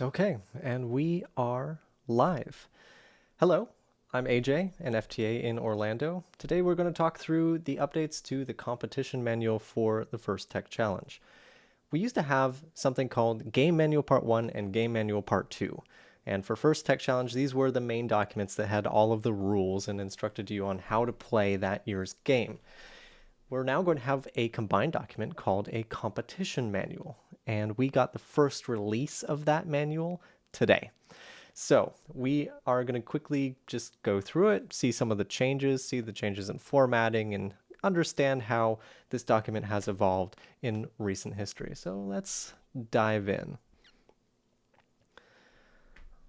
Okay, and we are live. Hello, I'm AJ, an FTA in Orlando. Today we're going to talk through the updates to the competition manual for the first tech challenge. We used to have something called Game Manual Part 1 and Game Manual Part 2. And for first tech challenge, these were the main documents that had all of the rules and instructed you on how to play that year's game. We're now going to have a combined document called a competition manual, and we got the first release of that manual today. So we are going to quickly just go through it, see some of the changes, see the changes in formatting, and understand how this document has evolved in recent history. So let's dive in.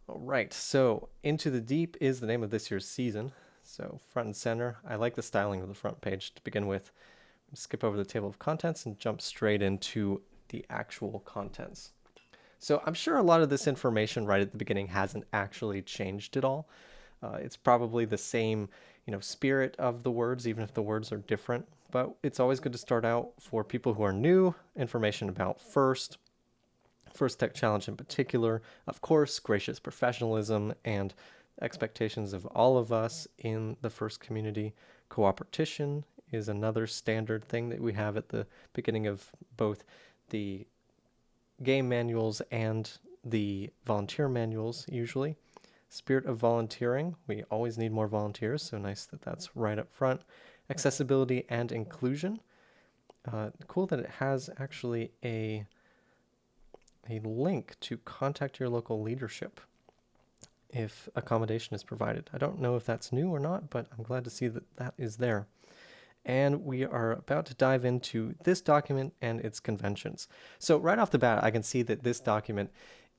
All right, so Into the Deep is the name of this year's season. So front and center, I like the styling of the front page to begin with. Skip over the table of contents and jump straight into the actual contents. So I'm sure a lot of this information right at the beginning hasn't actually changed at all. It's probably the same, spirit of the words, even if the words are different. But it's always good to start out for people who are new, information about first tech challenge in particular, of course, gracious professionalism and expectations of all of us in the first community. Cooperation is another standard thing that we have at the beginning of both the game manuals and the volunteer manuals usually. Spirit of volunteering, we always need more volunteers, so nice that that's right up front. Accessibility and inclusion. Cool that it has actually a link to contact your local leadership if accommodation is provided. I don't know if that's new or not, but I'm glad to see that that is there. And we are about to dive into this document and its conventions. So right off the bat, I can see that this document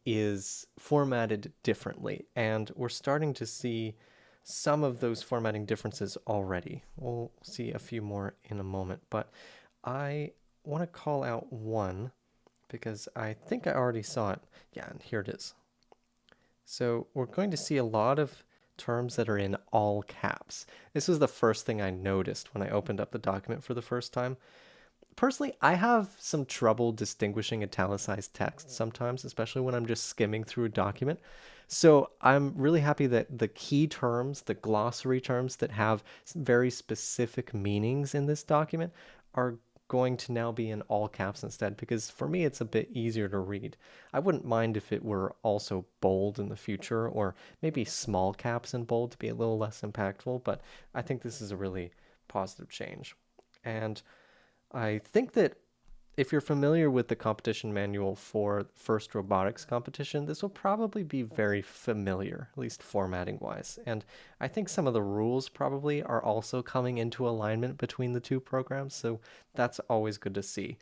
is formatted differently, and we're starting to see some of those formatting differences already. We'll see a few more in a moment, but I want to call out one because I think I already saw it. Yeah, and here it is. So we're going to see a lot of terms that are in all caps. This was the first thing I noticed when I opened up the document for the first time. Personally, I have some trouble distinguishing italicized text sometimes, especially when I'm just skimming through a document. So I'm really happy that the key terms, the glossary terms that have very specific meanings in this document are going to now be in all caps instead, because for me it's a bit easier to read. I wouldn't mind if it were also bold in the future, or maybe small caps and bold to be a little less impactful, but I think this is a really positive change. And I think that if you're familiar with the competition manual for first robotics competition, this will probably be very familiar, at least formatting wise. And I think some of the rules probably are also coming into alignment between the two programs, so that's always good to see.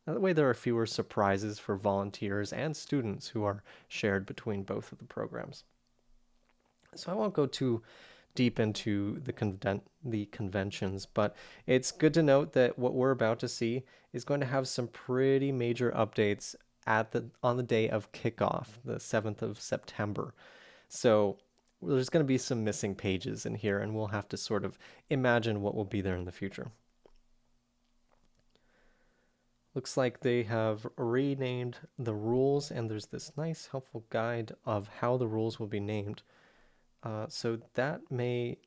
That way, there are fewer surprises for volunteers and students who are shared between both of the programs. So I won't go too deep into the conventions, but it's good to note that what we're about to see is going to have some pretty major updates on the day of kickoff, the 7th of September. So there's going to be some missing pages in here, and we'll have to sort of imagine what will be there in the future. Looks like they have renamed the rules, and there's this nice helpful guide of how the rules will be named. So that may.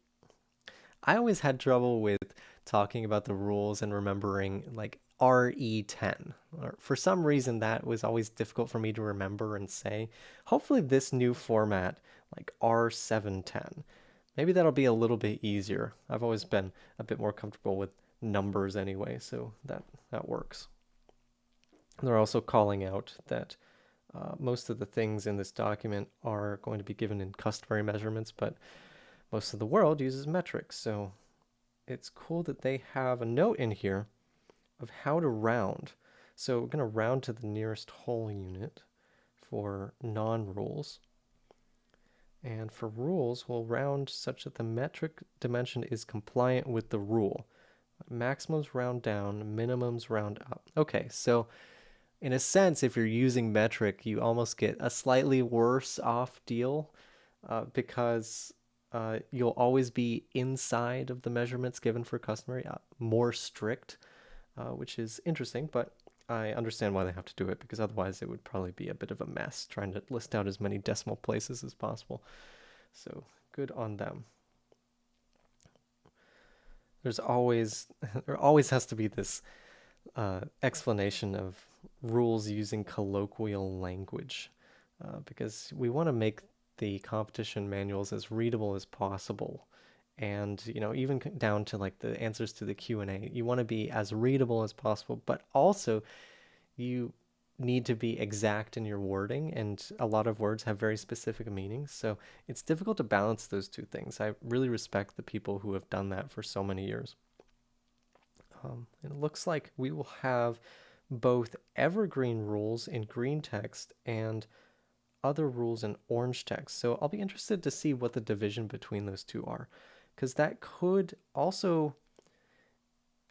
I always had trouble with talking about the rules and remembering like RE10. For some reason, that was always difficult for me to remember and say. Hopefully, this new format, like R710, maybe that'll be a little bit easier. I've always been a bit more comfortable with numbers anyway, so that works. They're also calling out that most of the things in this document are going to be given in customary measurements, but most of the world uses metrics. So it's cool that they have a note in here of how to round. So we're going to round to the nearest whole unit for non-rules. And for rules, we'll round such that the metric dimension is compliant with the rule. Maximums round down, minimums round up. Okay, so in a sense, if you're using metric, you almost get a slightly worse off deal because you'll always be inside of the measurements given for customary, more strict, which is interesting. But I understand why they have to do it, because otherwise it would probably be a bit of a mess trying to list out as many decimal places as possible. So good on them. There always has to be this explanation of rules using colloquial language, because we want to make the competition manuals as readable as possible. And even down to like the answers to the Q&A, you want to be as readable as possible, but also you need to be exact in your wording, and a lot of words have very specific meanings, so it's difficult to balance those two things. I really respect the people who have done that for so many years. It looks like we will have both evergreen rules in green text and other rules in orange text. So I'll be interested to see what the division between those two are, because that could also,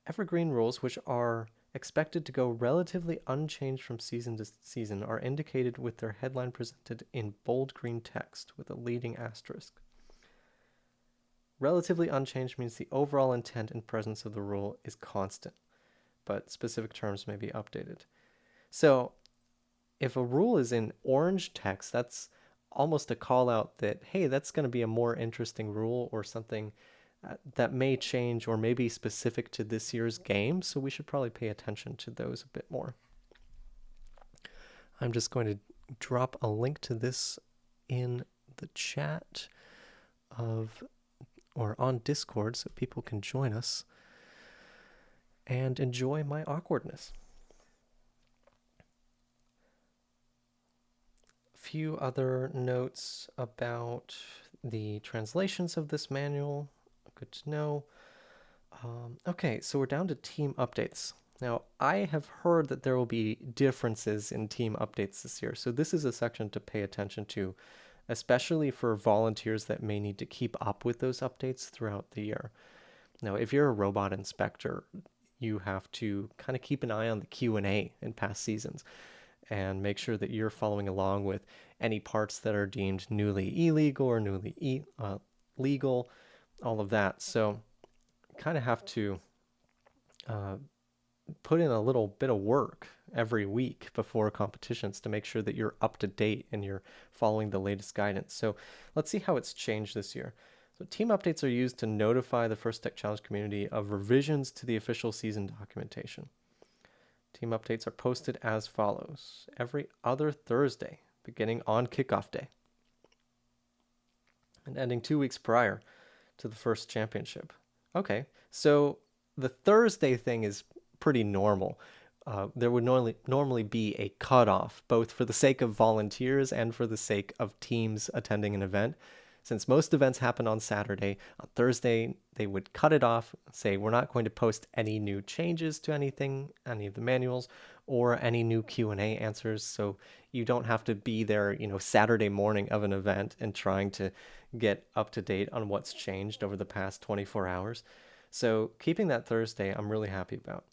evergreen rules, which are expected to go relatively unchanged from season to season, are indicated with their headline presented in bold green text with a leading asterisk. Relatively unchanged means the overall intent and presence of the rule is constant, but specific terms may be updated. So if a rule is in orange text, that's almost a call out that, hey, that's going to be a more interesting rule, or something that may change or may be specific to this year's game. So we should probably pay attention to those a bit more. I'm just going to drop a link to this in the chat or on Discord so people can join us and enjoy my awkwardness. A few other notes about the translations of this manual. Good to know. Okay, so we're down to team updates. Now, I have heard that there will be differences in team updates this year, so this is a section to pay attention to, especially for volunteers that may need to keep up with those updates throughout the year. Now, if you're a robot inspector, you have to kind of keep an eye on the Q&A in past seasons and make sure that you're following along with any parts that are deemed newly illegal or newly legal, all of that. So kind of have to put in a little bit of work every week before competitions to make sure that you're up to date and you're following the latest guidance. So let's see how it's changed this year. So team updates are used to notify the First Tech Challenge community of revisions to the official season documentation. Team updates are posted as follows: every other Thursday, beginning on kickoff day, and ending 2 weeks prior to the first championship. Okay, so the Thursday thing is pretty normal. There would normally be a cutoff, both for the sake of volunteers and for the sake of teams attending an event. Since most events happen on Saturday, on Thursday they would cut it off, say we're not going to post any new changes to anything, any of the manuals, or any new Q&A answers, so you don't have to be there, Saturday morning of an event and trying to get up to date on what's changed over the past 24 hours. So keeping that Thursday, I'm really happy about.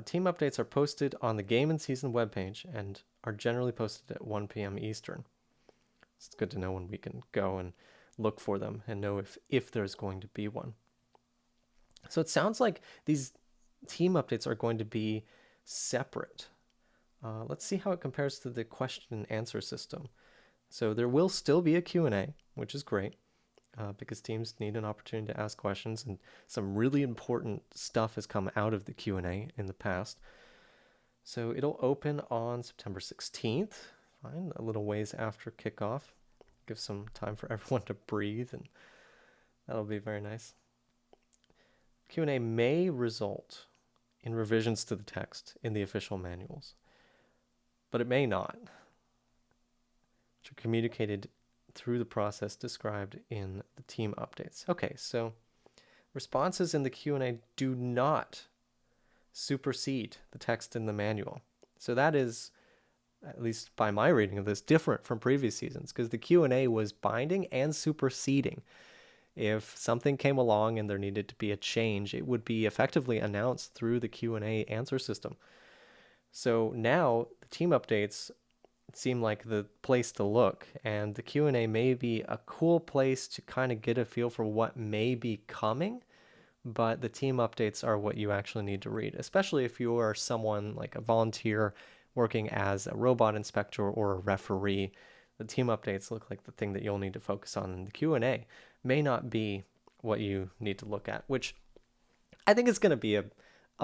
Team updates are posted on the Game and Season webpage and are generally posted at 1 p.m. Eastern. It's good to know when we can go and look for them and know if there's going to be one. So it sounds like these team updates are going to be separate. Let's see how it compares to the question and answer system. So there will still be a Q&A, which is great, because teams need an opportunity to ask questions, and some really important stuff has come out of the Q&A in the past. So it'll open on September 16th, fine, a little ways after kickoff. Give some time for everyone to breathe, and that'll be very nice. Q&A may result in revisions to the text in the official manuals, but it may not, which are communicated through the process described in the team updates. Okay, so responses in the Q&A do not supersede the text in the manual. So that is, at least by my reading of this, different from previous seasons, because the Q&A was binding and superseding. If something came along and there needed to be a change, it would be effectively announced through the Q&A answer system. So now the team updates seem like the place to look, and the Q&A may be a cool place to kind of get a feel for what may be coming, but the team updates are what you actually need to read, especially if you are someone like a volunteer working as a robot inspector or a referee. The team updates look like the thing that you'll need to focus on, and the Q&A may not be what you need to look at, which I think is going to be a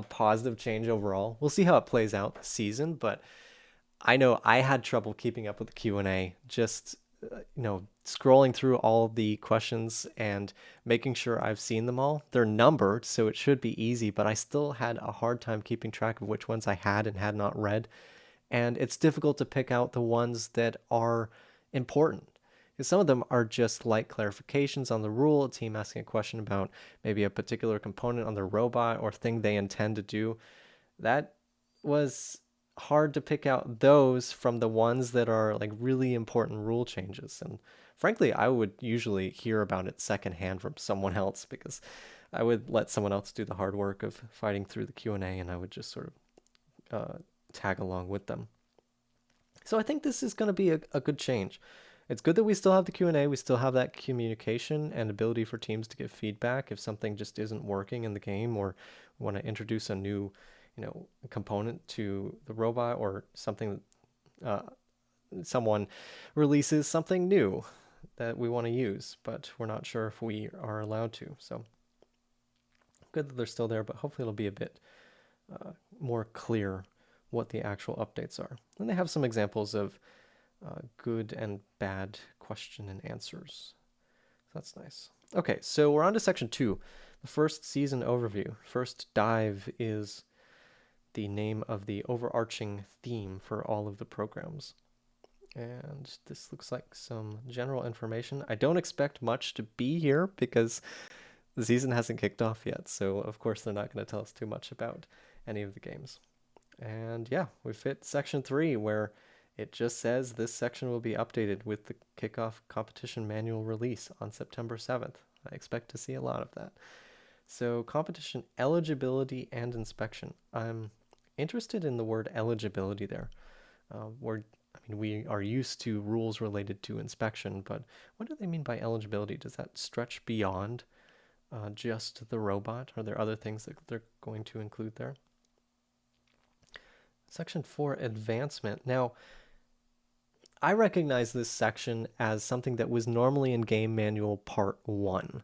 positive change overall. We'll see how it plays out this season, but I know I had trouble keeping up with the Q&A, just scrolling through all of the questions and making sure I've seen them all. They're numbered, so it should be easy, but I still had a hard time keeping track of which ones I had and had not read. And it's difficult to pick out the ones that are important, because some of them are just like clarifications on the rule, a team asking a question about maybe a particular component on their robot or thing they intend to do. That was hard to pick out those from the ones that are like really important rule changes. And frankly, I would usually hear about it secondhand from someone else, because I would let someone else do the hard work of fighting through the Q&A, and I would just sort of tag along with them. So I think this is going to be a good change. It's good that we still have the Q&A, we still have that communication and ability for teams to give feedback if something just isn't working in the game, or we want to introduce a new component to the robot, or something, someone releases something new that we want to use, but we're not sure if we are allowed to. So good that they're still there, but hopefully it'll be a bit more clear what the actual updates are. And they have some examples of good and bad question and answers. That's nice. Okay, so we're on to section 2, the first season overview. First dive is the name of the overarching theme for all of the programs. And this looks like some general information. I don't expect much to be here because the season hasn't kicked off yet. So of course they're not going to tell us too much about any of the games. And yeah, we've hit section 3, where it just says this section will be updated with the kickoff competition manual release on September 7th. I expect to see a lot of that. So competition eligibility and inspection. I'm interested in the word eligibility there. We are used to rules related to inspection, but what do they mean by eligibility? Does that stretch beyond just the robot? Are there other things that they're going to include there? Section 4, advancement. Now, I recognize this section as something that was normally in Game Manual Part 1,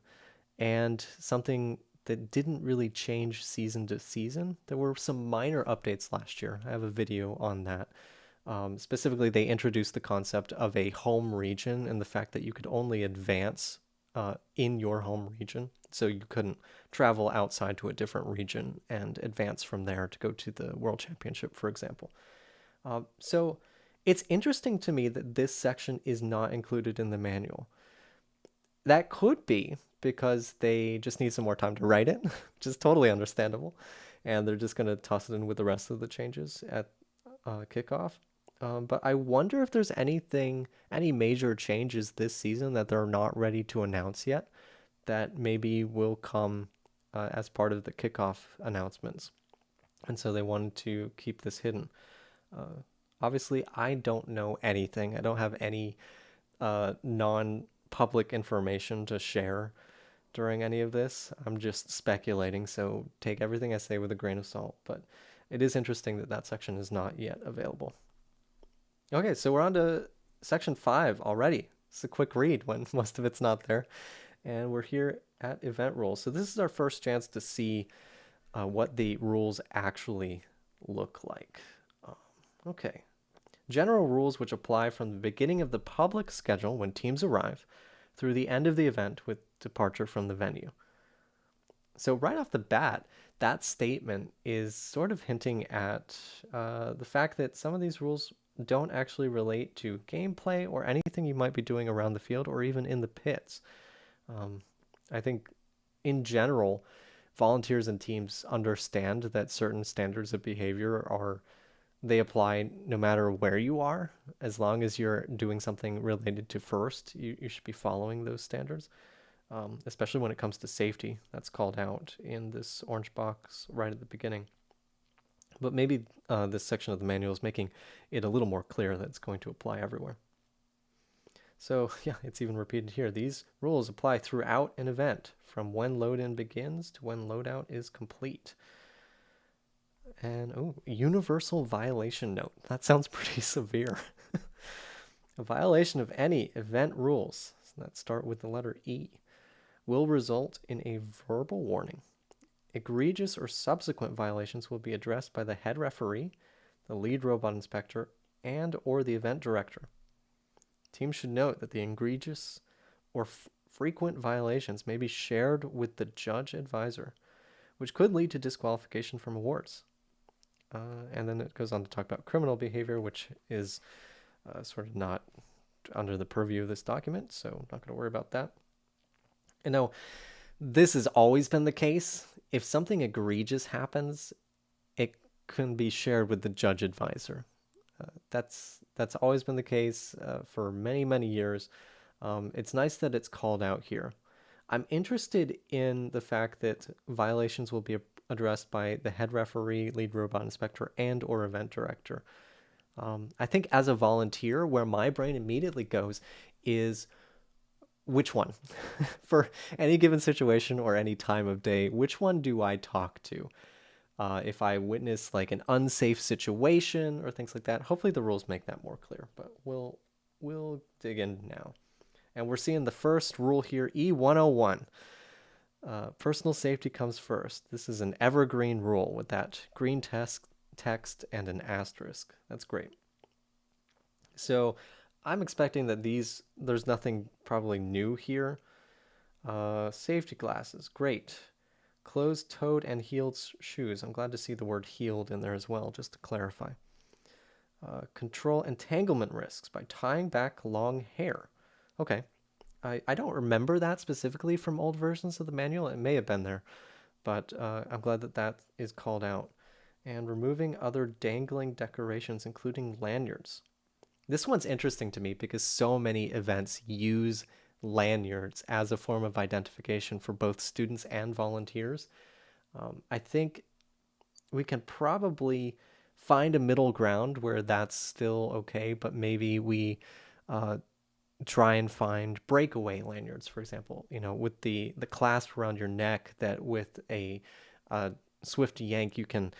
and something that didn't really change season to season. There were some minor updates last year. I have a video on that. Specifically, they introduced the concept of a home region and the fact that you could only advance in your home region. So you couldn't travel outside to a different region and advance from there to go to the World Championship, for example. So it's interesting to me that this section is not included in the manual. That could be because they just need some more time to write it, which is totally understandable. And they're just going to toss it in with the rest of the changes at kickoff. But I wonder if there's any major changes this season that they're not ready to announce yet, that maybe will come as part of the kickoff announcements. And so they wanted to keep this hidden. Obviously, I don't know anything. I don't have any non-public information to share during any of this. I'm just speculating, so take everything I say with a grain of salt. But it is interesting that that section is not yet available. Okay, so we're on to section 5 already. It's a quick read when most of it's not there. And we're here at event rules. So this is our first chance to see what the rules actually look like. Okay. General rules which apply from the beginning of the public schedule when teams arrive through the end of the event with departure from the venue. So right off the bat, that statement is sort of hinting at the fact that some of these rules don't actually relate to gameplay or anything you might be doing around the field or even in the pits. I think in general, volunteers and teams understand that certain standards of behavior they apply no matter where you are. As long as you're doing something related to first, you should be following those standards, especially when it comes to safety. That's called out in this orange box right at the beginning. But maybe this section of the manual is making it a little more clear that it's going to apply everywhere. So yeah, it's even repeated here. These rules apply throughout an event, from when load-in begins to when loadout is complete. And oh, universal violation note. That sounds pretty severe. A violation of any event rules that start with the letter E will result in a verbal warning. Egregious or subsequent violations will be addressed by the head referee, the lead robot inspector, and or the event director. Teams should note that the egregious or frequent violations may be shared with the judge advisor, which could lead to disqualification from awards. And then it goes on to talk about criminal behavior, which is sort of not under the purview of this document, so I'm not going to worry about that. And now, this has always been the case. If something egregious happens, it can be shared with the judge advisor. That's always been the case for many, many years. It's nice that it's called out here. I'm interested in the fact that violations will be addressed by the head referee, lead robot inspector, and or event director. I think as a volunteer, where my brain immediately goes is which one? For any given situation or any time of day, which one do I talk to? If I witness like an unsafe situation or things like that, hopefully the rules make that more clear, but we'll dig in now. And we're seeing the first rule here, E101. Personal safety comes first. This is an evergreen rule with that green text and an asterisk. That's great. So I'm expecting that there's nothing probably new here. Safety glasses, great. Closed-toed and heeled shoes. I'm glad to see the word heeled in there as well, just to clarify. Control entanglement risks by tying back long hair. Okay. I don't remember that specifically from old versions of the manual. It may have been there, but I'm glad that that is called out. And removing other dangling decorations, including lanyards. This one's interesting to me because so many events use lanyards as a form of identification for both students and volunteers. I think we can probably find a middle ground where that's still okay, but maybe we try and find breakaway lanyards, for example, with the clasp around your neck that with a swift yank you can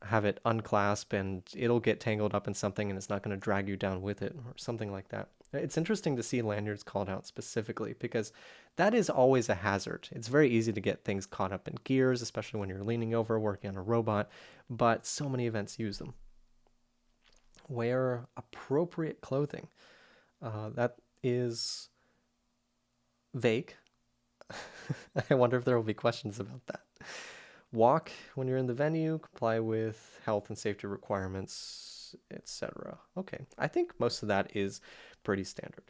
have it unclasp and it'll get tangled up in something and it's not going to drag you down with it or something like that. It's interesting to see lanyards called out specifically because that is always a hazard. It's very easy to get things caught up in gears, especially when you're leaning over working on a robot, but so many events use them. Wear appropriate clothing. That is vague. I wonder if there will be questions about that. Walk when you're in the venue, comply with health and safety requirements, etc. Okay, I think most of that is pretty standard.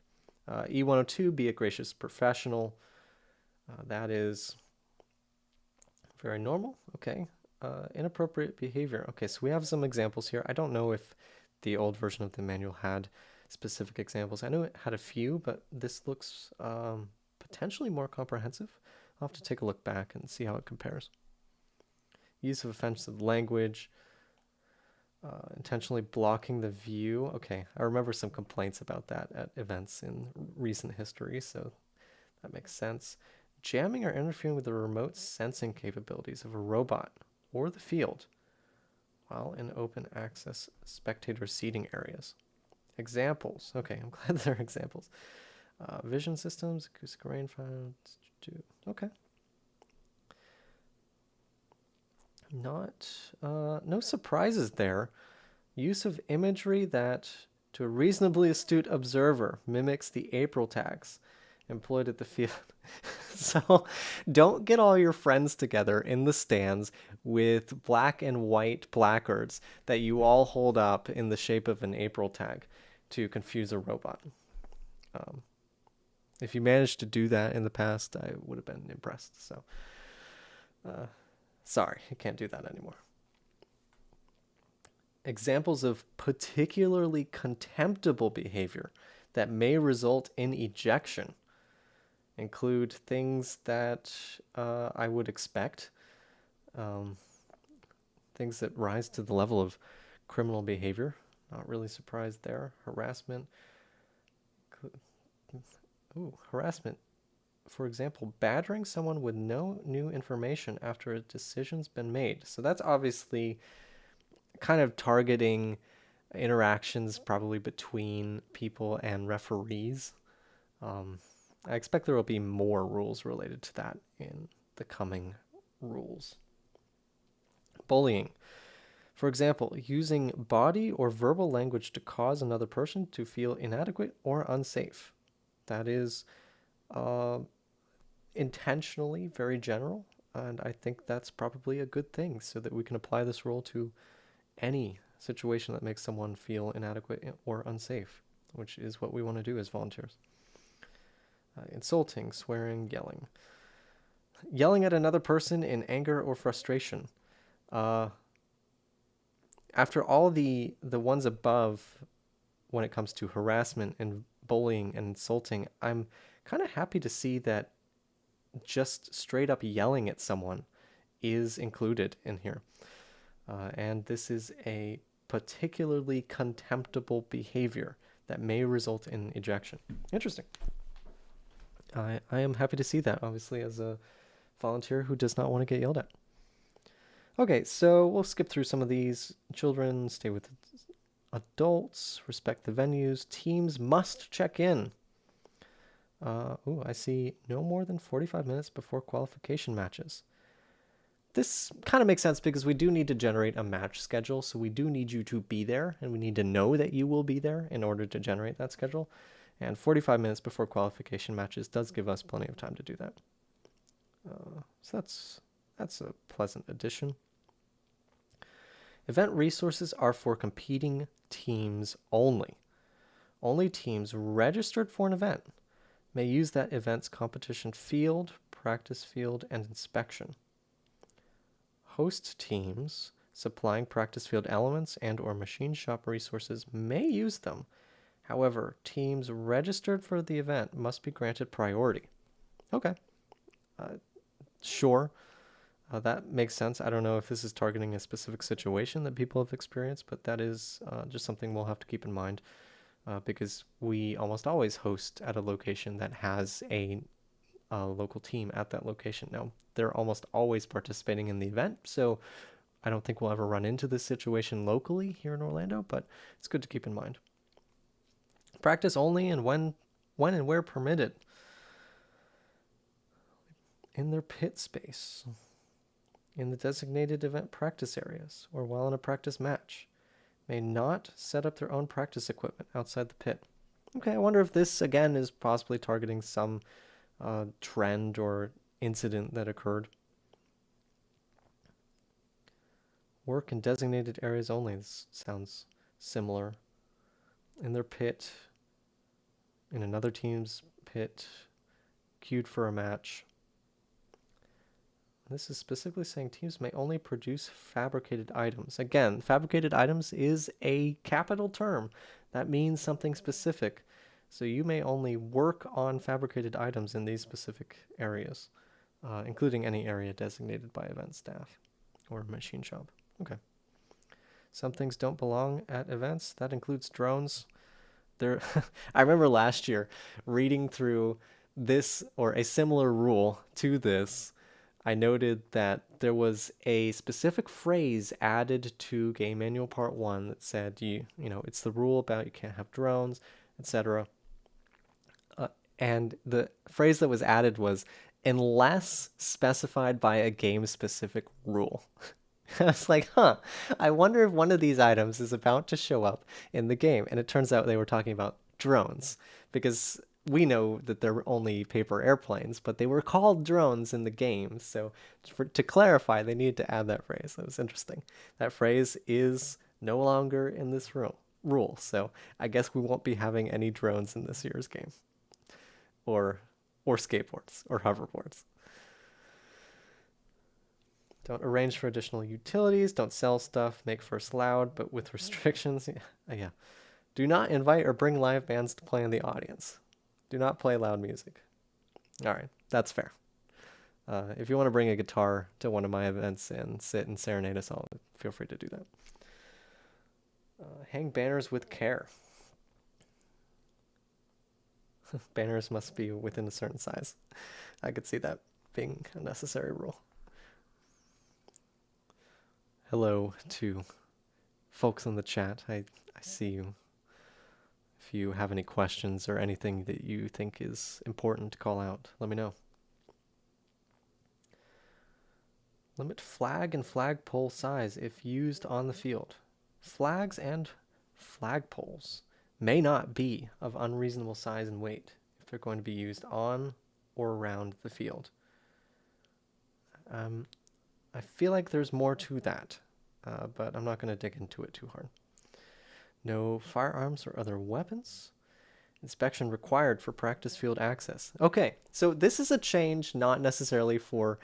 E102, be a gracious professional. That is very normal. Okay. Inappropriate behavior. Okay, so we have some examples here. I don't know if the old version of the manual had specific examples. I know it had a few, but this looks potentially more comprehensive. I'll have to take a look back and see how it compares. Use of offensive language, intentionally blocking the view. Okay, I remember some complaints about that at events in recent history, so that makes sense. Jamming or interfering with the remote sensing capabilities of a robot or the field while in open access spectator seating areas. Examples. Okay, I'm glad there are examples. Vision systems, acoustic rangefinder. Okay. No surprises there. Use of imagery that, to a reasonably astute observer, mimics the April tags employed at the field. So don't get all your friends together in the stands with black and white placards that you all hold up in the shape of an April tag to confuse a robot. If you managed to do that in the past, I would have been impressed. So, sorry, you can't do that anymore. Examples of particularly contemptible behavior that may result in ejection include things that I would expect, things that rise to the level of criminal behavior. Not really surprised there. Harassment. Ooh, harassment. For example, badgering someone with no new information after a decision's been made. So that's obviously kind of targeting interactions probably between people and referees. I expect there will be more rules related to that in the coming rules. Bullying. For example, using body or verbal language to cause another person to feel inadequate or unsafe. That is intentionally very general, and I think that's probably a good thing so that we can apply this rule to any situation that makes someone feel inadequate or unsafe, which is what we want to do as volunteers. Insulting, swearing, yelling. Yelling at another person in anger or frustration. After all the ones above, when it comes to harassment and bullying and insulting, I'm kind of happy to see that just straight up yelling at someone is included in here. And this is a particularly contemptible behavior that may result in ejection. Interesting. I am happy to see that, obviously, as a volunteer who does not want to get yelled at. Okay, so we'll skip through some of these. Children stay with adults, respect the venues, teams must check in. I see no more than 45 minutes before qualification matches. This kind of makes sense because we do need to generate a match schedule, so we do need you to be there, and we need to know that you will be there in order to generate that schedule. And 45 minutes before qualification matches does give us plenty of time to do that. So that's a pleasant addition. Event resources are for competing teams only. Only teams registered for an event may use that event's competition field, practice field, and inspection. Host teams supplying practice field elements and or machine shop resources may use them. However, teams registered for the event must be granted priority. Okay. Sure. That makes sense. I don't know if this is targeting a specific situation that people have experienced, but that is just something we'll have to keep in mind because we almost always host at a location that has a local team at that location. Now, they're almost always participating in the event, so I don't think we'll ever run into this situation locally here in Orlando, but it's good to keep in mind. Practice only and when and where permitted. In their pit space, in the designated event practice areas, or while in a practice match. May not set up their own practice equipment outside the pit. Okay, I wonder if this, again, is possibly targeting some trend or incident that occurred. Work in designated areas only. This sounds similar. In their pit, in another team's pit, queued for a match. This is specifically saying teams may only produce fabricated items. Again, fabricated items is a capital term. That means something specific. So you may only work on fabricated items in these specific areas, including any area designated by event staff or machine shop. Okay. Some things don't belong at events. That includes drones. I remember last year reading through this or a similar rule to this. I noted that there was a specific phrase added to Game Manual Part 1 that said, it's the rule about you can't have drones, etc. And the phrase that was added was, unless specified by a game-specific rule. I was like, I wonder if one of these items is about to show up in the game. And it turns out they were talking about drones, because we know that they're only paper airplanes, but they were called drones in the game. So to clarify, they needed to add that phrase. That was interesting. That phrase is no longer in this rule. So I guess we won't be having any drones in this year's game. Or skateboards or hoverboards. Don't arrange for additional utilities. Don't sell stuff. Make first loud, but with restrictions. Yeah. Do not invite or bring live bands to play in the audience. Do not play loud music. All right, that's fair. If you want to bring a guitar to one of my events and sit and serenade us all, feel free to do that. Hang banners with care. Banners must be within a certain size. I could see that being a necessary rule. Hello to folks in the chat. I see you. If you have any questions or anything that you think is important to call out, let me know. Limit flag and flagpole size if used on the field. Flags and flagpoles may not be of unreasonable size and weight if they're going to be used on or around the field. I feel like there's more to that, but I'm not going to dig into it too hard. No firearms or other weapons. Inspection required for practice field access. Okay, so this is a change not necessarily for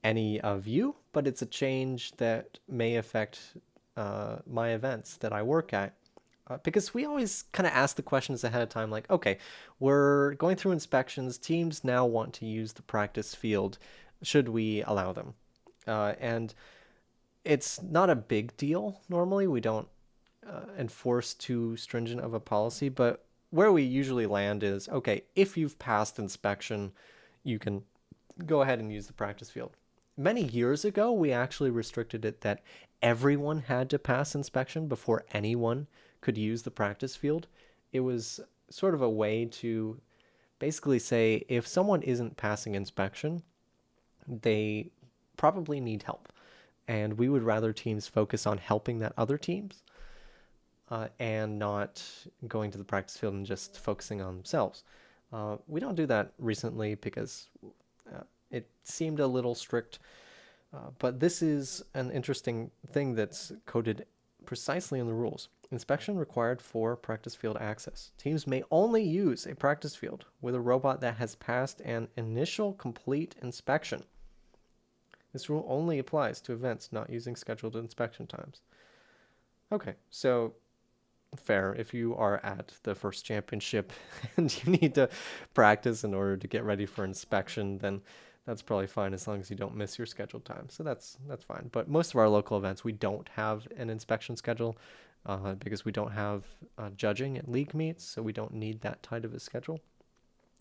any of you, but it's a change that may affect my events that I work at. Because we always kind of ask the questions ahead of time, like, okay, we're going through inspections. Teams now want to use the practice field. Should we allow them? And it's not a big deal. Normally, we don't enforce too stringent of a policy, but where we usually land is, okay, if you've passed inspection, you can go ahead and use the practice field. Many years ago, we actually restricted it that everyone had to pass inspection before anyone could use the practice field. It was sort of a way to basically say if someone isn't passing inspection, they probably need help. And we would rather teams focus on helping that other teams and not going to the practice field and just focusing on themselves. We don't do that recently because it seemed a little strict. But this is an interesting thing that's coded precisely in the rules. Inspection required for practice field access. Teams may only use a practice field with a robot that has passed an initial complete inspection. This rule only applies to events not using scheduled inspection times. Okay, so fair. If you are at the first championship and you need to practice in order to get ready for inspection, then that's probably fine as long as you don't miss your scheduled time. So that's fine. But most of our local events, we don't have an inspection schedule because we don't have judging at league meets, so we don't need that tight of a schedule.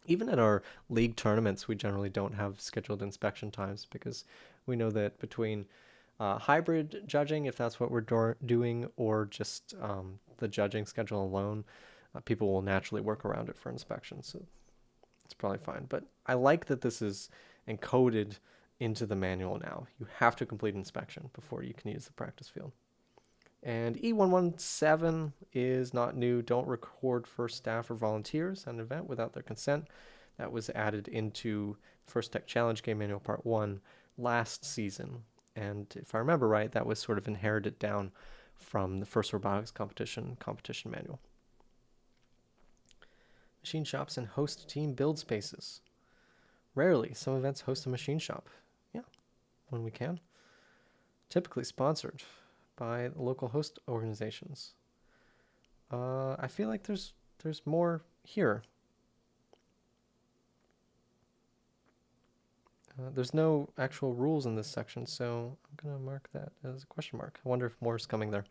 Even at our league tournaments, we generally don't have scheduled inspection times because we know that between hybrid judging, if that's what we're doing, or just the judging schedule alone, people will naturally work around it for inspection. So it's probably fine. But I like that this is encoded into the manual now. You have to complete inspection before you can use the practice field. And E117 is not new. Don't record first staff or volunteers at an event without their consent. That was added into First Tech Challenge Game Manual Part 1 last season. And if I remember right, that was sort of inherited down from the first robotics competition manual. Machine shops and host team build spaces. Rarely, some events host a machine shop. Yeah, when we can. Typically sponsored by local host organizations. I feel like there's more here. There's no actual rules in this section, so I'm going to mark that as a question mark. I wonder if more is coming there,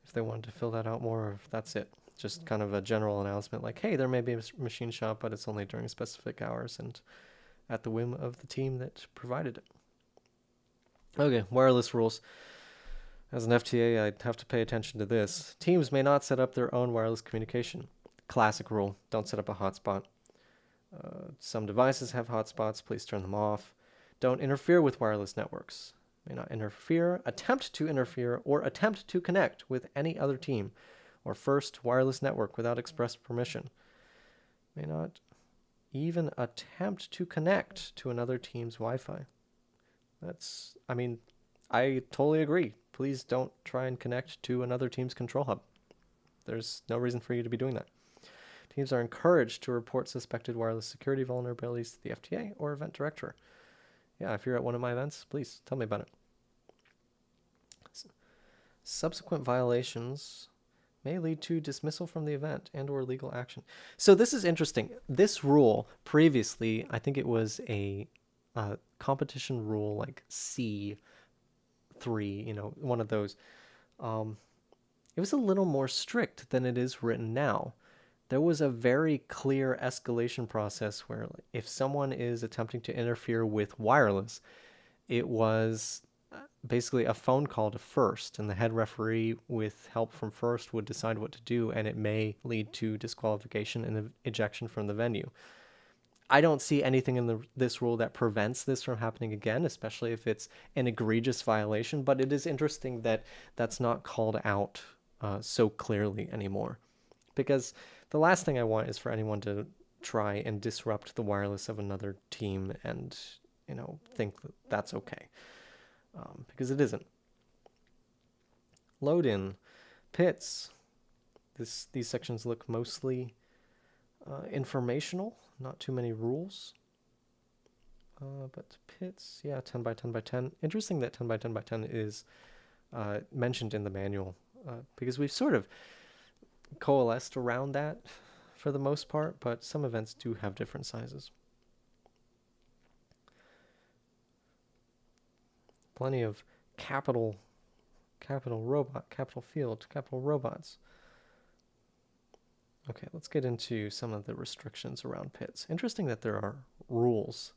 if they wanted to fill that out more, or if that's it. Just kind of a general announcement like, hey, there may be a machine shop, but it's only during specific hours and at the whim of the team that provided it. Okay, wireless rules. As an FTA, I'd have to pay attention to this. Teams may not set up their own wireless communication. Classic rule, don't set up a hotspot. Some devices have hotspots, please turn them off. Don't interfere with wireless networks. May not interfere, attempt to interfere, or attempt to connect with any other team or first wireless network without express permission. May not even attempt to connect to another team's Wi-Fi. I totally agree. Please don't try and connect to another team's control hub. There's no reason for you to be doing that. Teams are encouraged to report suspected wireless security vulnerabilities to the FTA or event director. Yeah, if you're at one of my events, please tell me about it. Subsequent violations may lead to dismissal from the event and or legal action. So this is interesting. This rule previously, I think it was a competition rule like C3, one of those. It was a little more strict than it is written now. there was a very clear escalation process where if someone is attempting to interfere with wireless, it was basically a phone call to first, and the head referee with help from first would decide what to do, and it may lead to disqualification and ejection from the venue. I don't see anything in this rule that prevents this from happening again, especially if it's an egregious violation, but it is interesting that that's not called out so clearly anymore. Because the last thing I want is for anyone to try and disrupt the wireless of another team and, think that that's okay. Because it isn't. Load in pits. These sections look mostly informational, not too many rules. But pits, yeah, 10 by 10 by 10. Interesting that 10 by 10 by 10 is mentioned in the manual because we've sort of coalesced around that for the most part, but some events do have different sizes. Plenty of capital robot, capital field, capital robots. Okay, let's get into some of the restrictions around pits. Interesting that there are rules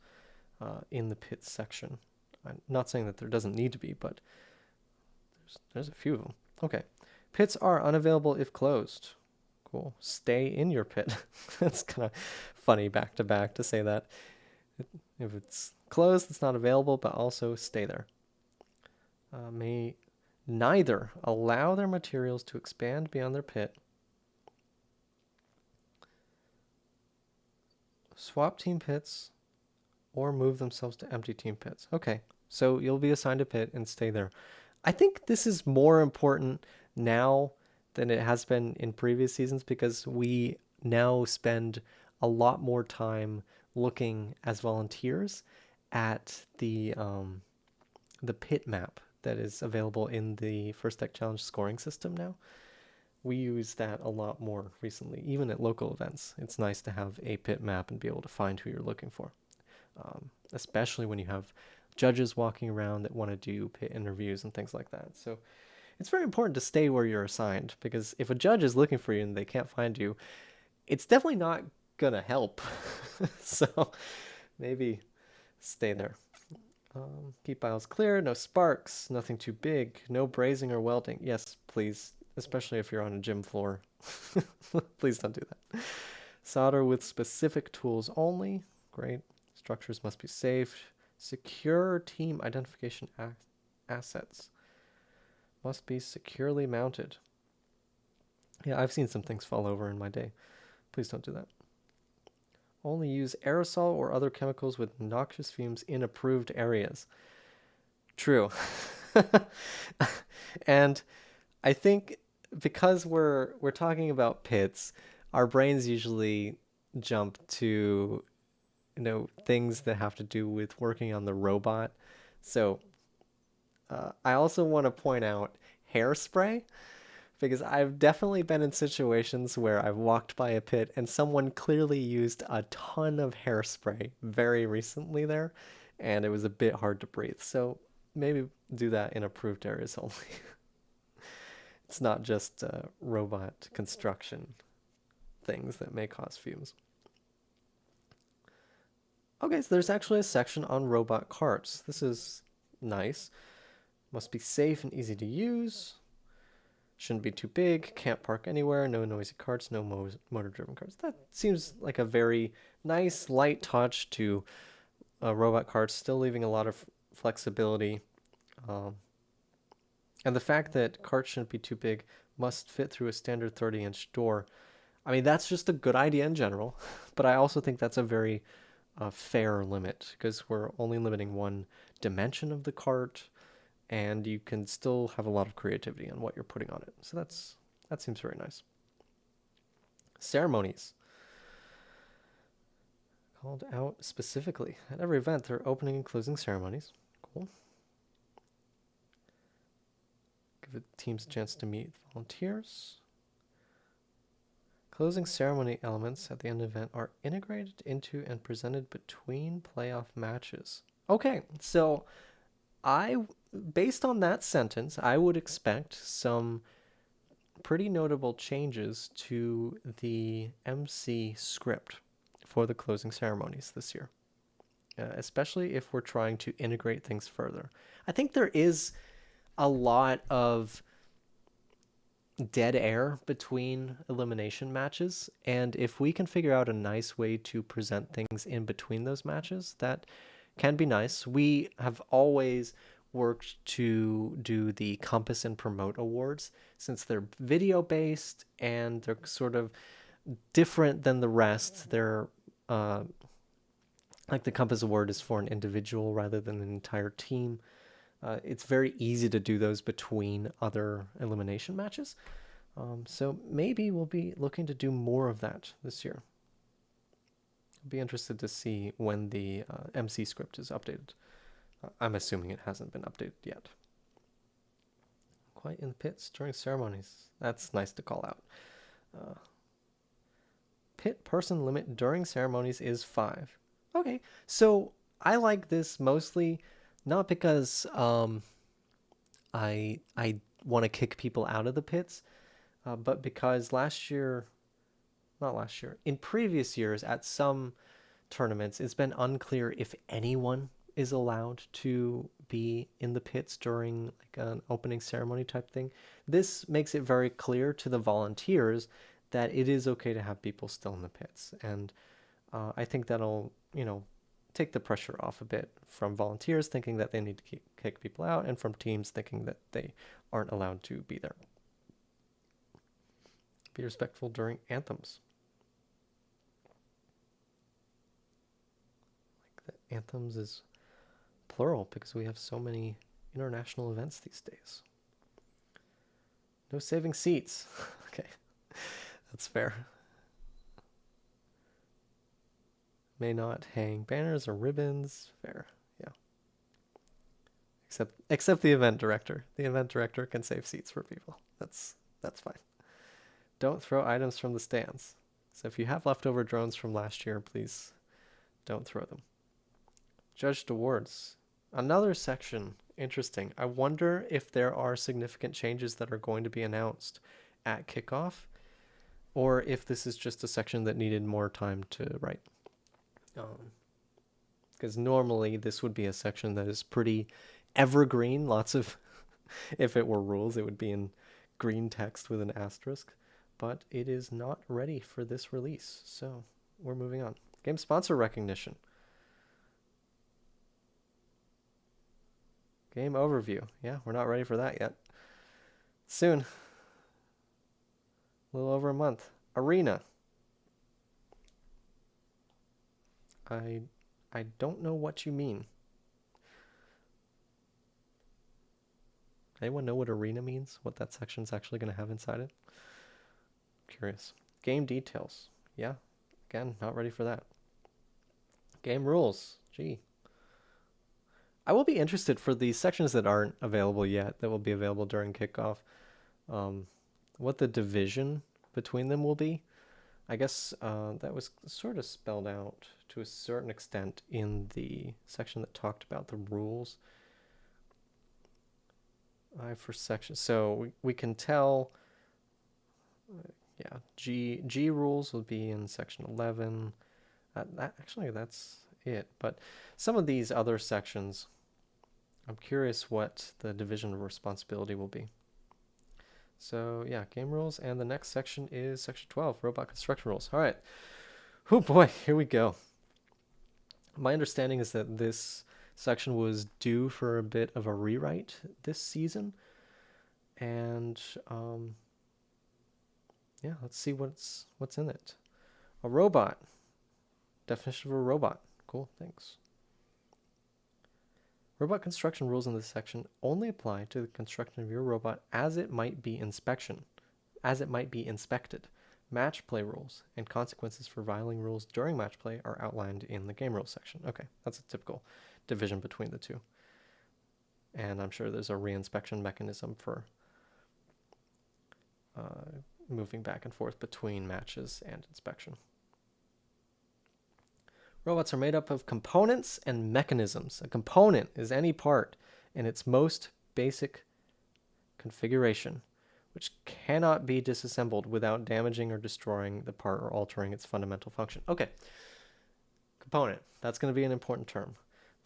in the pits section. I'm not saying that there doesn't need to be, but there's a few of them. Okay, pits are unavailable if closed. Cool. Stay in your pit. That's kind of funny back to back to say that. If it's closed, it's not available, but also stay there. May neither allow their materials to expand beyond their pit, swap team pits, or move themselves to empty team pits. Okay, so you'll be assigned a pit and stay there. I think this is more important now than it has been in previous seasons because we now spend a lot more time looking as volunteers at the pit map that is available in the First Deck Challenge scoring system now. We use that a lot more recently, even at local events. It's nice to have a pit map and be able to find who you're looking for, especially when you have judges walking around that want to do pit interviews and things like that. So it's very important to stay where you're assigned because if a judge is looking for you and they can't find you, it's definitely not going to help. So maybe stay there. Keep aisles clear, no sparks, nothing too big, no brazing or welding. Yes, please, especially if you're on a gym floor. Please don't do that. Solder with specific tools only. Great. Structures must be safe. Secure team identification assets must be securely mounted. Yeah, I've seen some things fall over in my day. Please don't do that. Only use aerosol or other chemicals with noxious fumes in approved areas. True. And I think because we're talking about pits, our brains usually jump to things that have to do with working on the robot. So I also want to point out hairspray. Because I've definitely been in situations where I've walked by a pit and someone clearly used a ton of hairspray very recently there, and it was a bit hard to breathe. So maybe do that in approved areas only. It's not just robot construction things that may cause fumes. Okay, so there's actually a section on robot carts. This is nice. Must be safe and easy to use. Shouldn't be too big, can't park anywhere, no noisy carts, no motor-driven carts. That seems like a very nice, light touch to robot carts, still leaving a lot of flexibility. And the fact that carts shouldn't be too big, must fit through a standard 30-inch door. I mean, that's just a good idea in general, but I also think that's a very fair limit because we're only limiting one dimension of the cart, and you can still have a lot of creativity on what you're putting on it. So that seems very nice. Ceremonies. Called out specifically. At every event, there are opening and closing ceremonies. Cool. Give the teams a chance to meet volunteers. Closing ceremony elements at the end of the event are integrated into and presented between playoff matches. Okay, so based on that sentence, I would expect some pretty notable changes to the MC script for the closing ceremonies this year, especially if we're trying to integrate things further. I think there is a lot of dead air between elimination matches, and if we can figure out a nice way to present things in between those matches, that can be nice. We have always worked to do the Compass and Promote awards since they're video based and they're sort of different than the rest. They're like the Compass Award is for an individual rather than an entire team. It's very easy to do those between other elimination matches. So maybe we'll be looking to do more of that this year. I'll be interested to see when the MC script is updated. I'm assuming it hasn't been updated yet. Quite in the pits during ceremonies. That's nice to call out. Pit person limit during ceremonies is 5. Okay, so I like this mostly not because I want to kick people out of the pits, but because in previous years at some tournaments, it's been unclear if anyone is allowed to be in the pits during like an opening ceremony type thing. This makes it very clear to the volunteers that it is okay to have people still in the pits, and I think that'll take the pressure off a bit from volunteers thinking that they need to kick people out, and from teams thinking that they aren't allowed to be there. Be respectful during anthems. Like the anthems is plural because we have so many international events these days. No saving seats. Okay, that's fair. May not hang banners or ribbons. Fair, yeah. Except the event director. The event director can save seats for people. That's fine. Don't throw items from the stands. So if you have leftover drones from last year, please don't throw them. Judged awards. Another section. Interesting. I wonder if there are significant changes that are going to be announced at kickoff, or if this is just a section that needed more time to write. Because normally this would be a section that is pretty evergreen. Lots of, if it were rules, it would be in green text with an asterisk, but it is not ready for this release. So we're moving on. Game sponsor recognition. Game overview. Yeah, we're not ready for that yet. Soon. A little over a month. Arena. I don't know what you mean. Anyone know what arena means? What that section's actually going to have inside it? Curious. Game details. Yeah. Again, not ready for that. Game rules. Gee. I will be interested for the sections that aren't available yet, that will be available during kickoff, what the division between them will be. I guess that was sort of spelled out to a certain extent in the section that talked about the rules. For sections, so we can tell. Yeah, G rules will be in section 11. Actually, that's it. But some of these other sections, I'm curious what the division of responsibility will be. So yeah, game rules, and the next section is section 12, robot construction rules. All right. Oh boy, here we go. My understanding is that this section was due for a bit of a rewrite this season, and yeah, let's see what's in it. A robot. Definition of a robot. Cool, thanks. Robot construction rules in this section only apply to the construction of your robot as it might be inspected. Match play rules and consequences for violating rules during match play are outlined in the game rules section. Okay, that's a typical division between the two. And I'm sure there's a reinspection mechanism for moving back and forth between matches and inspection. Robots are made up of components and mechanisms. A component is any part in its most basic configuration, which cannot be disassembled without damaging or destroying the part or altering its fundamental function. Okay, component, that's going to be an important term.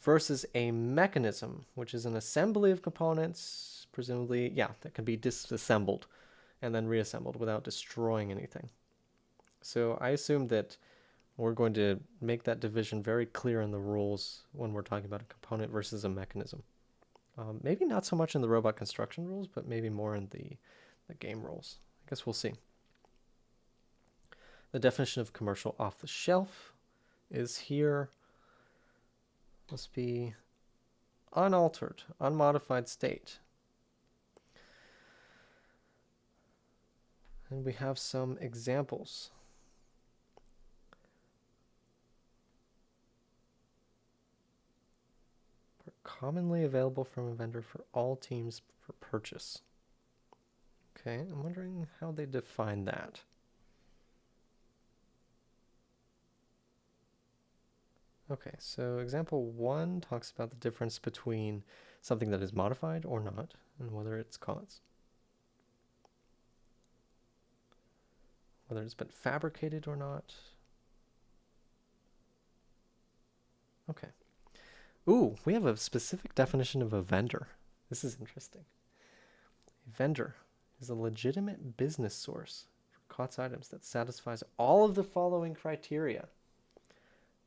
Versus a mechanism, which is an assembly of components, presumably, yeah, that can be disassembled and then reassembled without destroying anything. So I assume that we're going to make that division very clear in the rules when we're talking about a component versus a mechanism. Maybe not so much in the robot construction rules, but maybe more in the game rules. I guess we'll see. The definition of commercial off-the-shelf is here. Must be unaltered, unmodified state. And we have some examples. Commonly available from a vendor for all teams for purchase. Okay, I'm wondering how they define that. Okay, so example 1 talks about the difference between something that is modified or not, and whether it's COTS. Whether it's been fabricated or not. Okay. Ooh, we have a specific definition of a vendor. This is interesting. A vendor is a legitimate business source for COTS items that satisfies all of the following criteria.